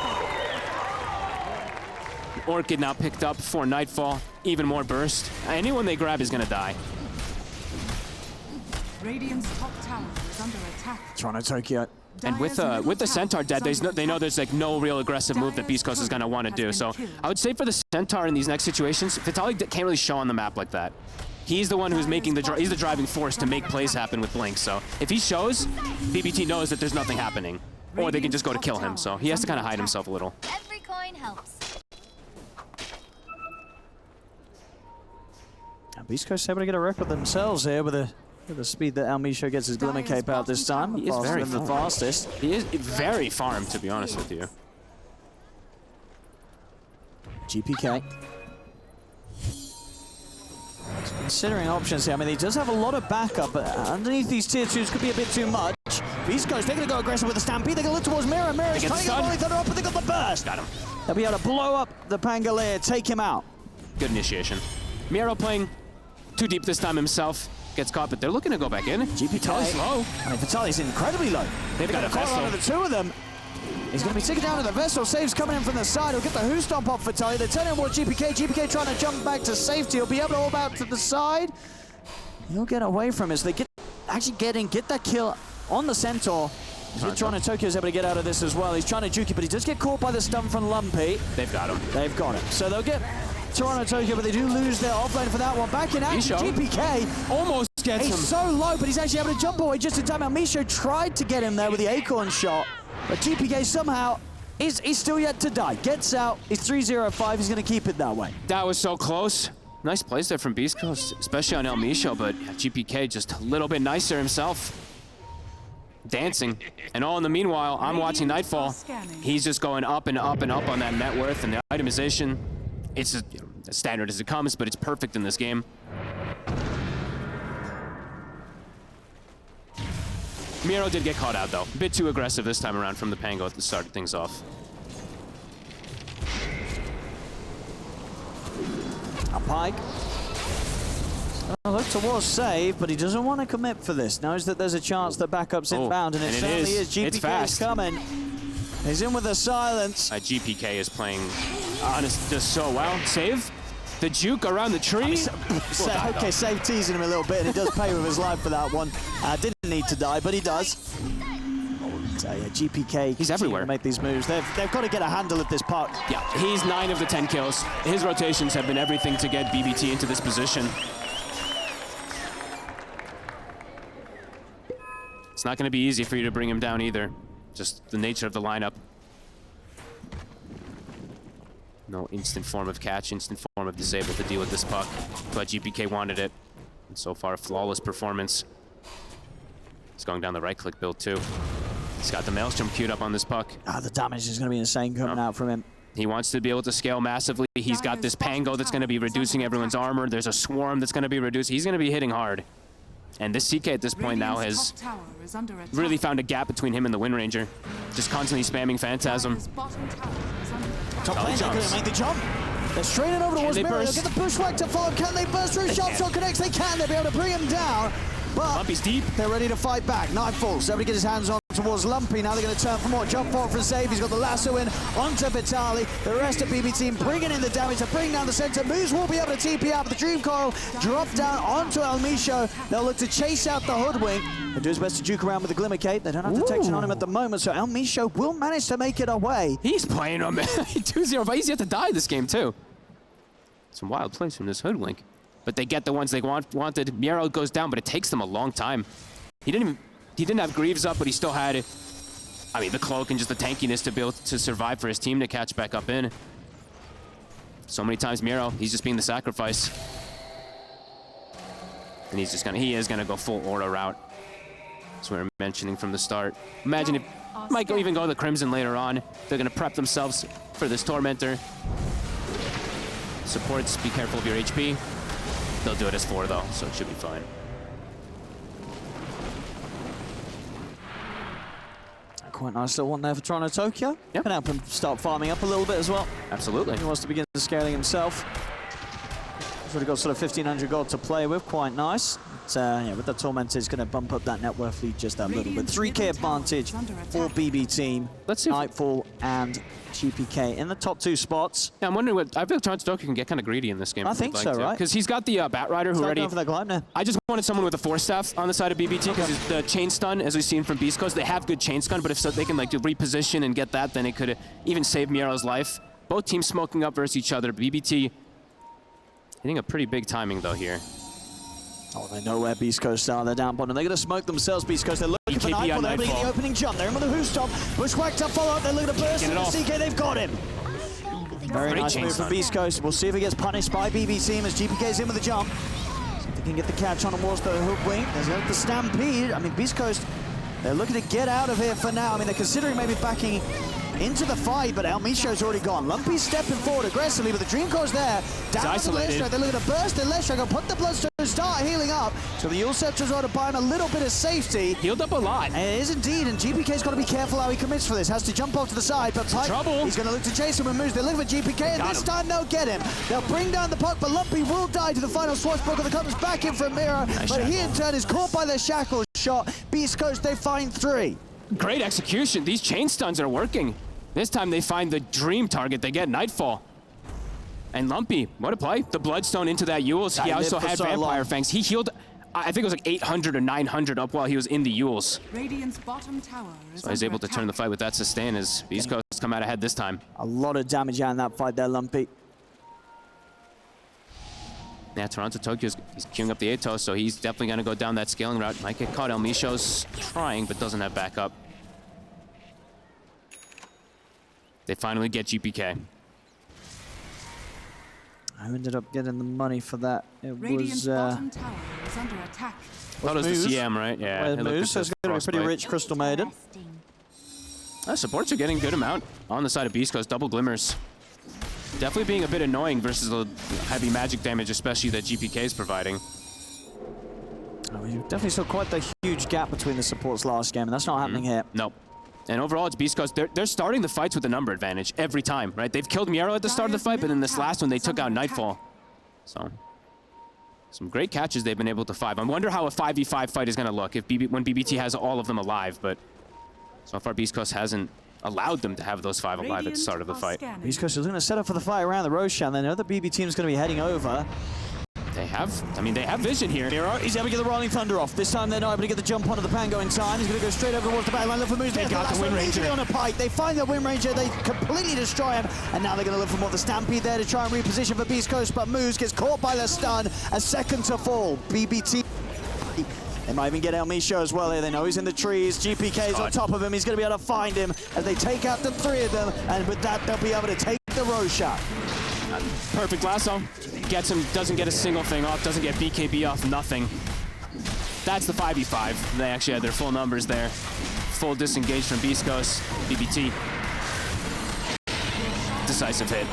Orchid now picked up for Nightfall. Even more burst. Anyone they grab is going to die. Radiant's top tower is under attack. Toronto Tokyo. And with the Centaur dead, they know there's like no real aggressive move that Beast Coast is going to want to do. So I would say for the Centaur in these next situations, Vitaly can't really show on the map like that. He's the one who's making he's the driving force to make plays happen with Blink. So if he shows, BBT knows that there's nothing happening. Or they can just go to kill him. So he has to kind of hide himself a little. Every coin helps. Beast Coast able to get a record themselves here with the speed that El Misho gets his Glimmer Cape out this time. He is very the fastest. He is very farmed, to be honest with you. GPK. Considering options here, I mean, he does have a lot of backup, but underneath these tier 2s could be a bit too much. Beast Coast, they're going to go aggressive with the Stampede. They're going to look towards Mirror. Mirror is trying to get the Volley Thunder up, but they got the burst. Got him. They'll be able to blow up the Pangolier, take him out. Good initiation. Miro playing too deep this time himself. Gets caught, but they're looking to go back in. GPK. Vitaly's low. I mean, Vitaly's incredibly low. They've got a Vessel. Out of the 2 of them. He's going to be taken down to the Vessel. Saves coming in from the side. He'll get the Who Stomp off for Tully. They're turning towards GPK. GPK trying to jump back to safety. He'll be able to hold out to the side. He'll get away from us. They get that kill on the Centaur. Toronto Tokyo is able to get out of this as well. He's trying to juke it, but he does get caught by the stun from Lumpy. They've got him. They've got him. So they'll get Toronto Tokyo, but they do lose their offlane for that one. Back in action, GPK almost gets him. He's so low, but he's actually able to jump away just in time. Misho tried to get him there with the Acorn shot, but GPK somehow he's still yet to die. Gets out. He's 3-0-5. He's going to keep it that way. That was so close. Nice plays there from Beast Coast, especially on El Misho, but GPK just a little bit nicer himself. Dancing. And all in the meanwhile, I'm watching Nightfall. He's just going up and up and up on that net worth and the itemization. It's as standard as it comes, but it's perfect in this game. Miro did get caught out though. A bit too aggressive this time around from the Pango at the start of things off. A Pike. Look towards save, but he doesn't want to commit for this. Knows that there's a chance that backup's inbound, and it certainly is. GPK is coming. He's in with the silence. GPK is playing just so well. Save. The juke around the tree. Okay, save teasing him a little bit, and he does pay with his life for that one. Didn't need to die, but he does. So yeah, GPK. He's everywhere. Make these moves. They've got to get a handle of this puck. Yeah, he's 9 of the 10 kills. His rotations have been everything to get BBT into this position. It's not going to be easy for you to bring him down either. Just the nature of the lineup. No instant form of catch, instant form of disable to deal with this puck. But GPK wanted it. And so far, flawless performance. He's going down the right-click build too. He's got the Maelstrom queued up on this puck. The damage is going to be insane coming out from him. He wants to be able to scale massively. He's got this Pango that's going to be reducing everyone's armor. There's a Swarm that's going to be reduced. He's going to be hitting hard. And this CK at this point now has really found a gap between him and the Wind Ranger. Just constantly spamming Phantasm. Top lane, they're going to make the jump. They're straight over towards Mirror. They'll get the Bushwhack to follow. Can they burst through? Sharp shot connects. They can. They'll be able to bring him down. But Lumpy's deep. They're ready to fight back. Nightfall. So everybody get his hands on towards Lumpy. Now they're going to turn for more. Jump forward for a save. He's got the lasso in onto Vitali. The rest of BB team bringing in the damage to bring down the center. Moose will be able to TP out. The Dream Coil drop down onto El Misho. They'll look to chase out the Hoodwink. They'll do his best to juke around with the Glimmer Cape. They don't have detection on him at the moment, so El Misho will manage to make it away. He's playing him 2-0, but he's yet to die this game too. Some wild plays from this Hoodwink. But they get the ones they wanted. Miro goes down, but it takes them a long time. He didn't have Greaves up, but he still had, the cloak and just the tankiness to be able to survive for his team to catch back up in. So many times Miro, he's just being the sacrifice. And he is gonna go full Aura route. That's what we were mentioning from the start. Imagine if might even go the Crimson later on. They're gonna prep themselves for this Tormentor. Supports, be careful of your HP. They'll do it as 4 though, so it should be fine. Quite nice little one there for Toronto Tokyo. Yep. Can help him start farming up a little bit as well. Absolutely. He wants to begin scaling himself. He's already got sort of 1,500 gold to play with, quite nice. But, yeah, with the Tormentor, it's going to bump up that net worth lead just that little bit. 3K advantage for BB team. Let's see. Nightfall and GPK in the top 2 spots. Yeah, I'm wondering I feel Toronto Tokyo can get kind of greedy in this game. I think so, right? Because he's got the Bat Rider who already. For that climb now. I just wanted someone with a Force Staff on the side of BBT because the chain stun, as we've seen from Beast Coast, they have good chain stun, but if so they can like reposition and get that, then it could even save Miro's life. Both teams smoking up versus each other. BBT hitting a pretty big timing though here. Oh, they know where Beast Coast are. They're down bottom. They're going to smoke themselves, Beast Coast. They're looking for Nightfall. They're leading the opening jump. They're in with the Who Stomp. Bushwhack to follow up. They're looking to burst into the CK. They've got him. Very nice move from Beast Coast. We'll see if he gets punished by BB team as GPK's in with the jump. See if they can get the catch on towards the Hoodwink. There's the Stampede. Beast Coast, they're looking to get out of here for now. They're considering maybe backing into the fight, but El Misho's already gone. Lumpy's stepping forward aggressively, but the Dream Core's there. Down to the Leshrac. They're looking to burst the Leshrac and put the Bloodstone, start healing up. So the Yule Scepter's going to buy him a little bit of safety. Healed up a lot. And it is indeed, and GPK's got to be careful how he commits for this. Has to jump off to the side, but Pike, he's going to look to chase him and moves. They're looking for GPK, and this time they'll get him. They'll bring down the puck, but Lumpy will die to the final swashbuckler that comes back in from Mira, but he in turn is caught by the shackle shot. Beast Coast, they find 3. Great execution. These chain stuns are working. This time they find the dream target. They get Nightfall. And Lumpy, what a play. The Bloodstone into that Yules. He also had Vampire Fangs. He healed, I think it was like 800 or 900 up while he was in the Yules. Radiant's bottom tower is So he's able to turn the fight with that sustain as beastcoast come out ahead this time. A lot of damage out in that fight there, Lumpy. Yeah, Toronto Tokyo's he's queuing up the Atos, so he's definitely going to go down that scaling route. Might get caught. El Misho's trying, but doesn't have backup. They finally get GPK. I ended up getting the money for that. It Radiant's was bottom tower is under attack. Thought it was the CM, right? Yeah. It moves, so it's going to be pretty rich, Crystal Maiden. Supports are getting good amount on the side of Beast Coast. Double Glimmers. Definitely being a bit annoying versus the heavy magic damage, especially that GPK is providing. Oh, you definitely saw quite the huge gap between the supports last game, and that's not happening here. Nope. And overall, it's Beast Coast. They're starting the fights with a number advantage every time, right? They've killed Miero at the start of the fight, but in this last one, they took out Nightfall. So, some great catches they've been able to find. I wonder how a 5v5 fight is going to look if when BBT has all of them alive, but so far, Beast Coast hasn't allowed them to have those 5 alive at the start of the fight. Beast Coast is going to set up for the fight around the Roshan. They know the BB team is going to be heading over. They have, I mean, they have vision here. Miero, he's able to get the Rolling Thunder off. This time they're not able to get the jump onto the Pango in time. He's going to go straight over towards the backline. Look for moves. They got the Wind Ranger on a pike. They find the Wind Ranger. They completely destroy him. And now they're going to look for more of the Stampede there to try and reposition for Beast Coast. But Moose gets caught by the stun. A second to fall. BBT. They might even get El Misho as well here. They know he's in the trees. GPK's on top of him. He's going to be able to find him as they take out the 3 of them. And with that, they'll be able to take the Roshan. Perfect lasso. Gets him, doesn't get a single thing off, doesn't get BKB off, nothing. That's the 5v5. They actually had their full numbers there. Full disengage from Beast Coast. BBT. Decisive hit.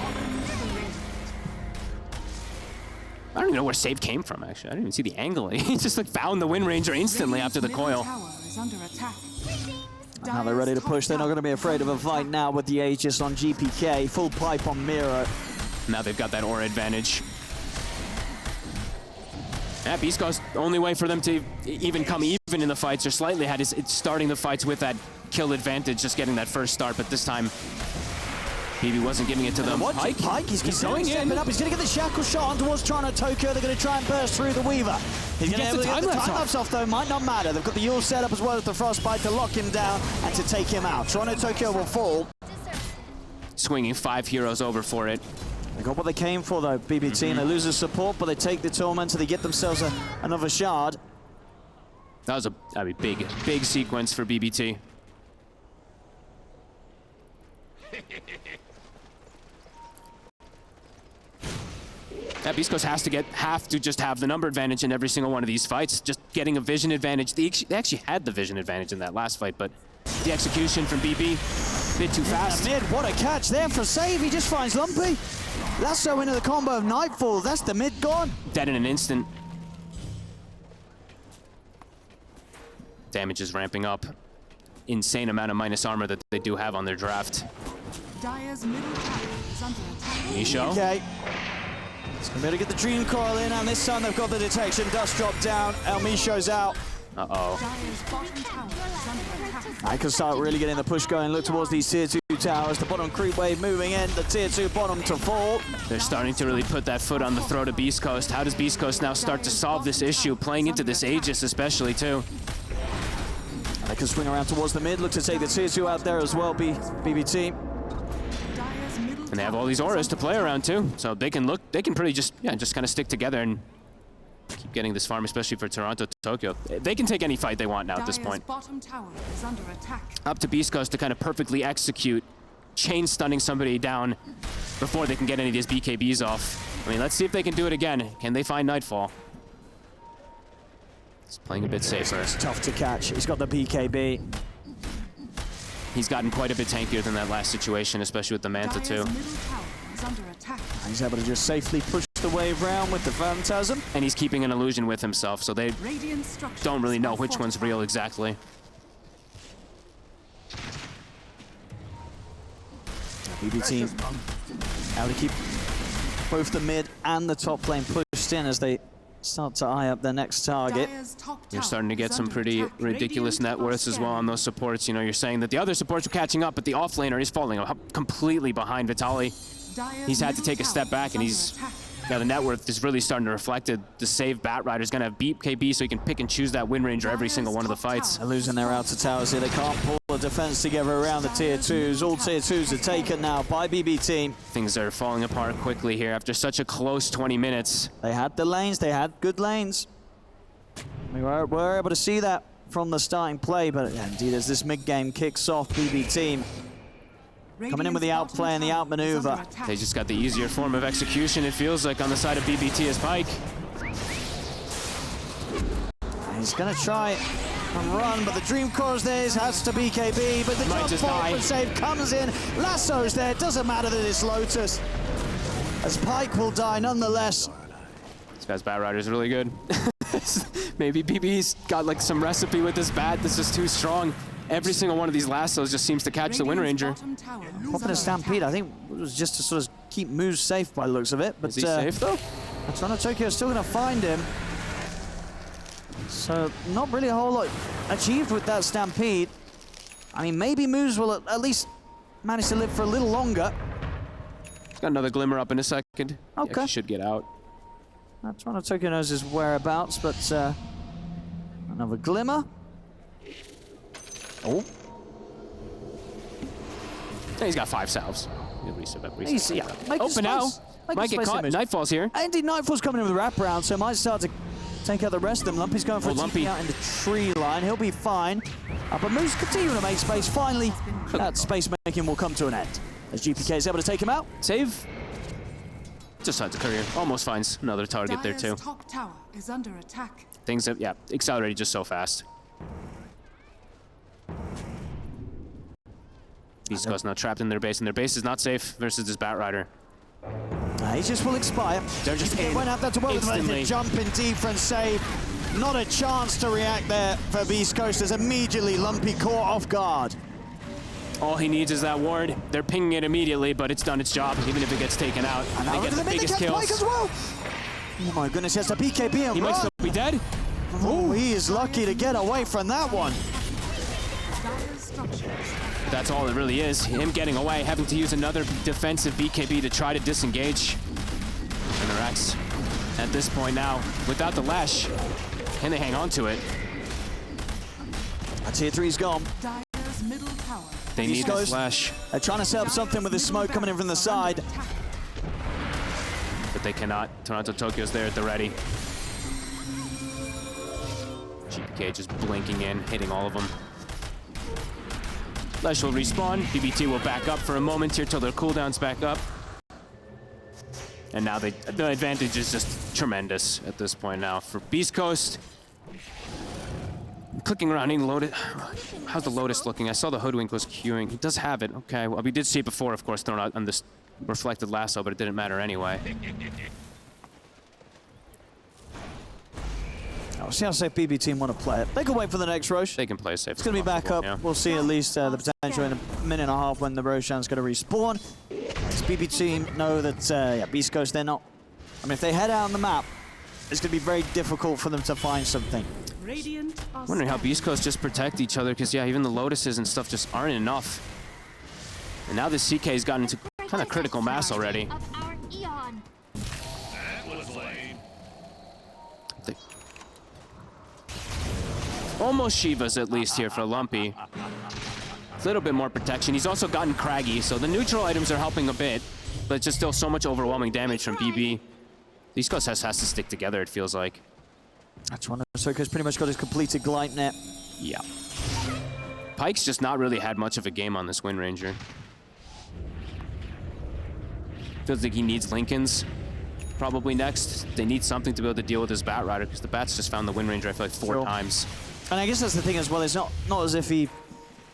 I don't even know where save came from, actually. I didn't even see the angle. He just like found the Wind Ranger instantly after the coil. Now they're ready to push. They're not going to be afraid of a fight now with the Aegis on GPK. Full pipe on Miero. Now they've got that aura advantage. Yeah, Beast Coast, the only way for them to even come even in the fights or slightly ahead is it's starting the fights with that kill advantage, just getting that first start, but this time BB wasn't giving it to them. Pike, he's going in. Up. He's going to get the shackle shot on towards Toronto Tokyo. They're going to try and burst through the Weaver. He's going to get the time-lapse off, though. Might not matter. They've got the Yule set up as well as the Frostbite to lock him down and to take him out. Toronto Tokyo will fall. Swinging 5 heroes over for it. They got what they came for, though, BBT, and they lose the support, but they take the Torment, so they get themselves another shard. That was a big sequence for BBT. That Beast Coast have to just have the number advantage in every single one of these fights. Just getting a vision advantage. They actually had the vision advantage in that last fight, but the execution from BB, a bit too fast. Mid, what a catch there for save. He just finds Lumpy. Lasso into the combo of Nightfall. That's the mid gone. Dead in an instant. Damage is ramping up. Insane amount of minus armor that they do have on their draft. Dire's middle tower is under attack. Misho. Okay. He's going to be able to get the Dream Coil in, and this time they've got the detection. Dust drop down. El Misho's out. Uh-oh. Dire's bottom tower is under attack. I can start really getting the push going. Look towards these tier 2 towers. The bottom creep wave moving in. The tier 2 bottom to fall. They're starting to really put that foot on the throat of Beast Coast. How does Beast Coast now start to solve this issue? Playing into this Aegis especially, too. They can swing around towards the mid. Look to take the tier 2 out there as well, BBT. And they have all these auras to play around, too. So they can pretty just kind of stick together and keep getting this farm, especially for Toronto Tokyo. They can take any fight they want now at this point. Bottom tower is under attack. Up to Beast Coast to kind of perfectly execute chain stunning somebody down before they can get any of these BKBs off. I mean, let's see if they can do it again. Can they find Nightfall? He's playing a bit safer. It's tough to catch. He's got the BKB. He's gotten quite a bit tankier than that last situation, especially with the Manta too. He's able to just safely push the wave round with the Phantasm. And he's keeping an illusion with himself, so they don't really know which one's real exactly. BB team able to keep both the mid and the top lane pushed in as they start to eye up their next target. Dire's top You're tower starting to get is some under pretty attack. ridiculous net Radiant are worths as well on scanning. those supports. You know, you're saying that the other supports are catching up, but the offlaner is falling completely behind Vitaly. Dire's He's had to middle take a step tower back, is and under he's attack. now the net worth is really starting to reflect it. The save Bat Rider's gonna beat KB, so he can pick and choose that Wind Ranger every single one of the fights. They're losing their outer towers here. They can't pull the defense together around the tier 2s. All tier 2s are taken now by BB team. Things are falling apart quickly here after such a close 20 minutes. They had the lanes, they had good lanes. We were able to see that from the starting play, but indeed as this mid-game kicks off, BB team coming in with the outplay and the outmaneuver. They just got the easier form of execution, it feels like, on the side of BBT as Pike. He's gonna try and run, but the dream course there has to be KB, but the Might jump just forward die. and save comes in. Lasso's there, doesn't matter that it's Lotus, as Pike will die nonetheless. This guy's Bat Rider's really good. Maybe BB's got like some recipe with this bat that's just too strong. Every single one of these lassos just seems to catch the Wind Ranger. Popping a Stampede, I think it was just to sort of keep moves safe by the looks of it. But Is he safe though? Toronto Tokyo is still going to find him. So not really a whole lot achieved with that Stampede. I mean, maybe moves will at least manage to live for a little longer. He's got another glimmer up in a second. Okay. He should get out. Toronto Tokyo knows his whereabouts, but another glimmer. Oh. He's got 5 salves. He'll reset that, reset He's, that. yeah, make Open now. Might get caught. Nightfall's here. Indeed, Nightfall's coming in with a wraparound, so might start to take out the rest of them. Lumpy's going for a Lumpy. TP out in the tree line. He'll be fine. But Moose continuing to make space. Finally, that space making will come to an end. As GPK is able to take him out. Save. Just had the courier. Almost finds another target there too. Dire's top tower is under attack. Things have, yeah, accelerated just so fast. Beast Coast now trapped in their base, and their base is not safe versus this Bat Rider. Aegis will expire. They're just They in went out there to work with instantly. the jump indeed for and save. Not a chance to react there for Beast Coast as immediately Lumpy caught off guard. All he needs is that ward. They're pinging it immediately, but it's done its job, even if it gets taken out. And They now get look the at the biggest mid-cap Pike as kills. well. Oh my goodness, he has to BKB and He might run. still be dead. Oh, he is lucky to get away from that one. Dire's structures. That's all it really is. Him getting away, having to use another defensive BKB to try to disengage. And the Rex, at this point now, without the lash, can they hang on to it? That tier 3's gone. Dire's middle tower. They Beast need the Coast. slash, They're trying to set up something with the smoke coming in from the side. but they cannot. Toronto Tokyo's there at the ready. GPK just blinking in, hitting all of them. Lesh will respawn. BBT will back up for a moment here till their cooldown's back up. And now the advantage is just tremendous at this point now for Beast Coast. Clicking around, needing Lotus. How's the Lotus looking? I saw the Hoodwink was queuing. He does have it. Okay, well, we did see it before, of course, thrown out on this reflected lasso, but it didn't matter anyway. We'll see how safe BB team want to play it. They can wait for the next Roche. They can play safe. It's going to be back up. Yeah. We'll see at least the potential in a minute and a half when the Roshan's going to respawn. As BB team know that, yeah, Beast Coast, they're not... I mean, if they head out on the map, it's going to be very difficult for them to find something. Radiant are Wondering how scanning. Beast Coast just protect each other, because, yeah, even the Lotuses and stuff just aren't enough. And now this CK's gotten into kind of critical mass already. Of our Eon. They- Almost Shiva's at least here for Lumpy. A little bit more protection. He's also gotten Craggy, so the neutral items are helping a bit, but it's just still so much overwhelming damage from BB. Beast Coast has to stick together, it feels like. That's one. Soko's pretty much got his completed Glide net. Yeah. Pike's just not really had much of a game on this Wind Ranger. Feels like he needs Lincolns probably next. They need something to be able to deal with his Bat Rider, because the Bats just found the Wind Ranger, I feel like, 4 Sure. times. And I guess that's the thing as well. It's not as if he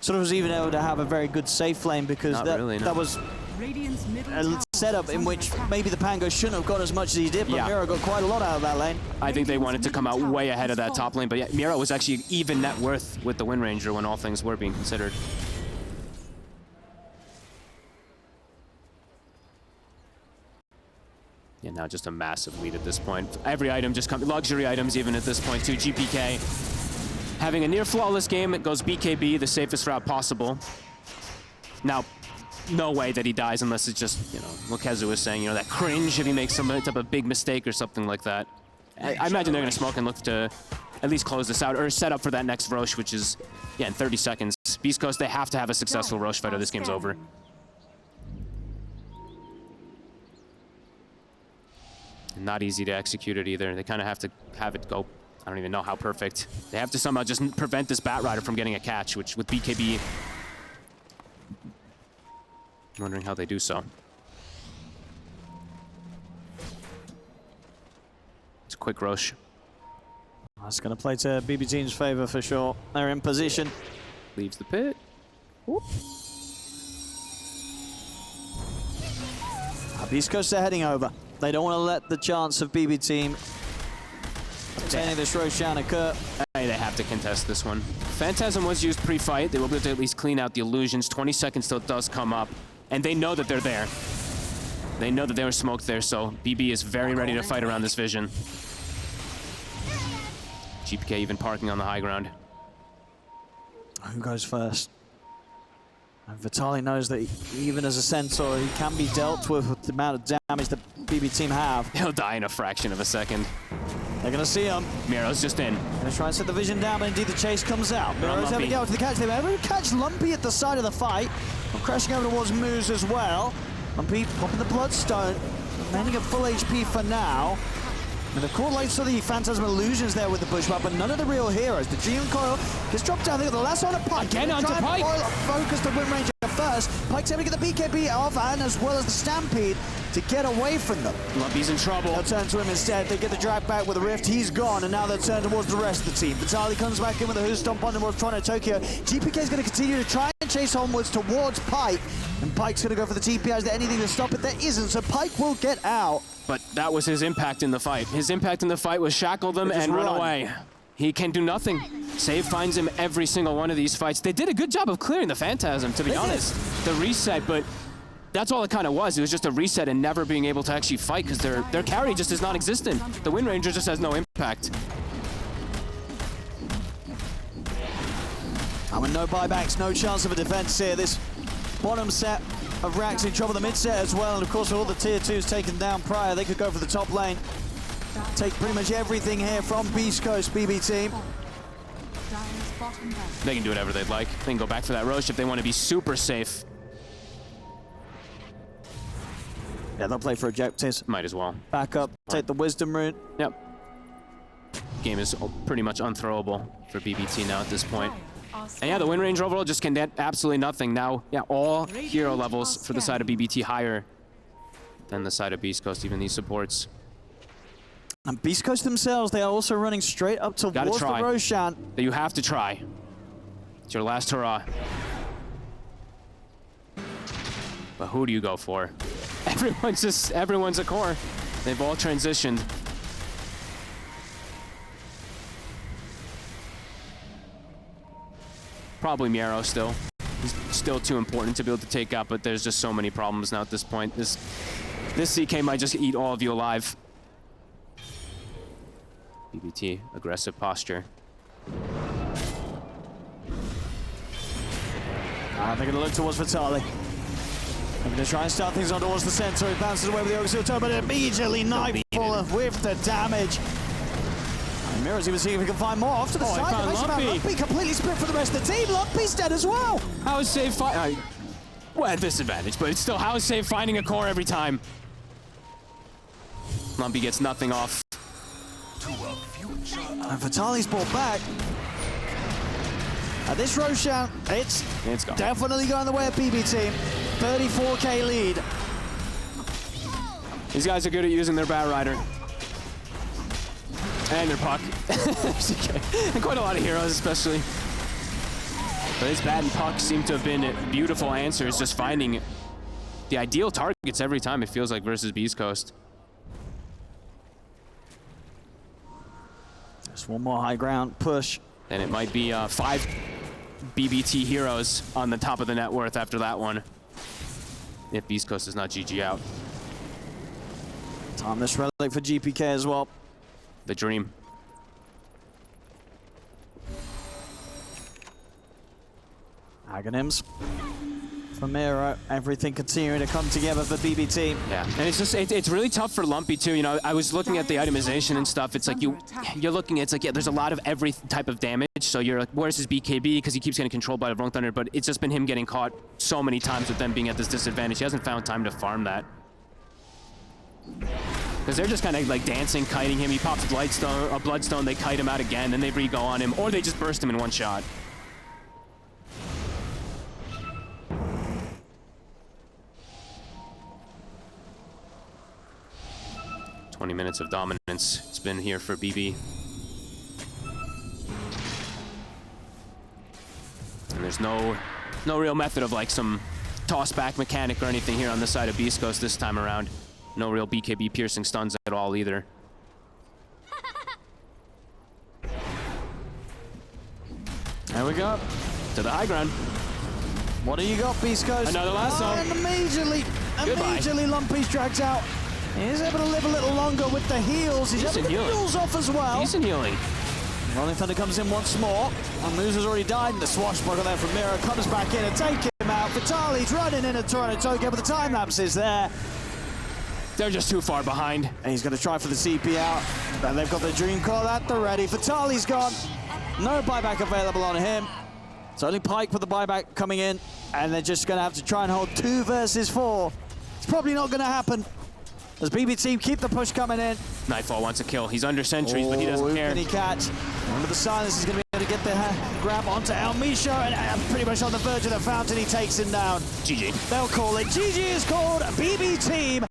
sort of was even able to have a very good safe lane, because Not that, really, no. that was Radiant's middle a tower setup is in under which attack. maybe the Pango shouldn't have got as much as he did, but Yeah. Miro got quite a lot out of that lane. I think they wanted to come out way ahead of that Radiant's top lane, but yeah, Mira was actually even net worth with the Wind Ranger when all things were being considered. Yeah, now just a massive lead at this point. Every item just comes, luxury items even at this point too. GPK having a near flawless game. It goes BKB, the safest route possible. Now, no way that he dies unless it's just, you know, what Kezu was saying, you know, that cringe if he makes some type of big mistake or something like that. I imagine they're going to smoke and look to at least close this out or set up for that next Roche, which is, yeah, in 30 seconds. Beast Coast, they have to have a successful Roche fight or this game's over. Not easy to execute it either. They kind of have to have it go, I don't even know how perfect. They have to somehow just prevent this Bat Rider from getting a catch, which with BKB, I'm wondering how they do so. It's a quick Roche. That's going to play to BB Team's favor for sure. They're in position. Leaves the pit. Whoop. Beast Coast are heading over. They don't want to let the chance of BB Team obtaining this Roshan occur. Hey, they have to contest this one. Phantasm was used pre-fight. They will be able to at least clean out the illusions. 20 seconds till it does come up. And they know that they're there. They know that they were smoked there, so BB is very ready to fight around this vision. GPK even parking on the high ground. Who goes first? And Vitaly knows that even as a Centaur, he can be dealt with the amount of damage that BB Team have. He'll die in a fraction of a second. They're going to see him. Miro's just in. Going to try and set the vision down, but indeed the chase comes out. Miro's able to go to the catch. They were able to catch Lumpy at the side of the fight. Crashing over towards Moose as well. Lumpy popping the Bloodstone. Remaining at full HP for now. And the core lights of the Phantasm illusions there with the Bushwhack, but none of the real heroes. The Dream Coil gets dropped down. They got the last one of Pike. Again onto Pike. Focus the Wind Ranger first. Pike's able to get the BKB off, and as well as the Stampede to get away from them. Lumpy's in trouble. They'll turn to him instead. They get the drag back with the Rift. He's gone, and now they'll turn towards the rest of the team. Vitaly comes back in with a Who Stomp on towards Toronto Tokyo. GPK is going to continue to try and chase onwards towards Pike, and Pike's going to go for the TPI. Is there anything to stop it? There isn't, so Pike will get out. But that was his impact in the fight. His impact in the fight was shackle them and run away. He can do nothing. Save finds him every single one of these fights. They did a good job of clearing the Phantasm, to be honest. The reset, but that's all it kind of was. It was just a reset and never being able to actually fight because their carry just is non-existent. The Wind Ranger just has no impact. And with no buybacks, no chance of a defense here. This bottom set of Rax in trouble, the mid set as well, and of course with all the tier 2s taken down prior, they could go for the top lane. Take pretty much everything here from Beast Coast BB Team. They can do whatever they'd like. They can go back for that Roche if they want to be super safe. Yeah, they'll play for objectives. Might as well. Back up, take the Wisdom Rune. Yep. Game is pretty much unthrowable for BBT now at this point. And yeah, the Wind Ranger overall just can get absolutely nothing. Now, yeah, all hero levels for the side of BBT higher than the side of Beast Coast, even these supports. And Beast Coast themselves, they are also running straight up towards the Roshan. You have to try. It's your last hurrah. But who do you go for? Everyone's a core. They've all transitioned. Probably Miro still. He's still too important to be able to take out, but there's just so many problems now at this point. This CK might just eat all of you alive. BBT, aggressive posture. They're going to look towards Vitaly. They're going to try and start things on towards the center. He bounces away with the Oxyl Toe, but immediately Nightfall with the damage. And Miro's even seeing if he can find more off to the side. Lumpy completely split for the rest of the team. Lumpy's dead as well. How is Save fighting? Well, at disadvantage, but it's still, how is Save finding a core every time? Lumpy gets nothing off. And Vitaly's brought back. This Roshan, it's definitely going the way of BB Team. 34k lead. These guys are good at using their Bat Rider. And their Puck. And quite a lot of heroes, especially. But his Bat and Puck seem to have been beautiful answers, just finding the ideal targets every time, it feels like, versus Beast Coast. Just one more high ground push. And it might be 5 BBT heroes on the top of the net worth after that one. If Beast Coast is not GG out. Timeless relic for GPK as well. The dream. Agonyms for Miro. Everything continuing to come together for BBT. Yeah, and it's just it's really tough for Lumpy too. You know, I was looking at the itemization and stuff. It's like you're looking. It's like, yeah, there's a lot of every type of damage. So you're like, where's his BKB? Because he keeps getting controlled by the Wrong Thunder. But it's just been him getting caught so many times with them being at this disadvantage. He hasn't found time to farm that. Because they're just kind of like dancing, kiting him. He pops a Bloodstone, they kite him out again, then they re-go on him, or they just burst him in one shot. Minutes of dominance. It's been here for BB. And there's no real method of like some toss-back mechanic or anything here on the side of Beast Coast this time around. No real BKB piercing stuns at all either. There we go. To the high ground. What do you got, Beast Coast? Another lasso. And immediately Lumpy's dragged out. He's able to live a little longer with the heals. He's able to get the heals off as well. Decent healing. Rolling Thunder comes in once more. And Moose already died in the swashbuckle there from Miro. Comes back in and take him out. Vitali's running in a Toronto Tokyo, but the time lapse is there. They're just too far behind. And he's going to try for the CP out. And they've got the Dream Call at the ready. Vitali's gone. No buyback available on him. It's only Pyke with the buyback coming in. And they're just going to have to try and hold 2 versus 4. It's probably not going to happen. As BB team keep the push coming in. Nightfall wants a kill. He's under sentries, but he doesn't care. Can he catch? Under the silence, he's going to be able to get the grab onto El Misho, and pretty much on the verge of the fountain, he takes him down. GG. They'll call it. GG is called. BB team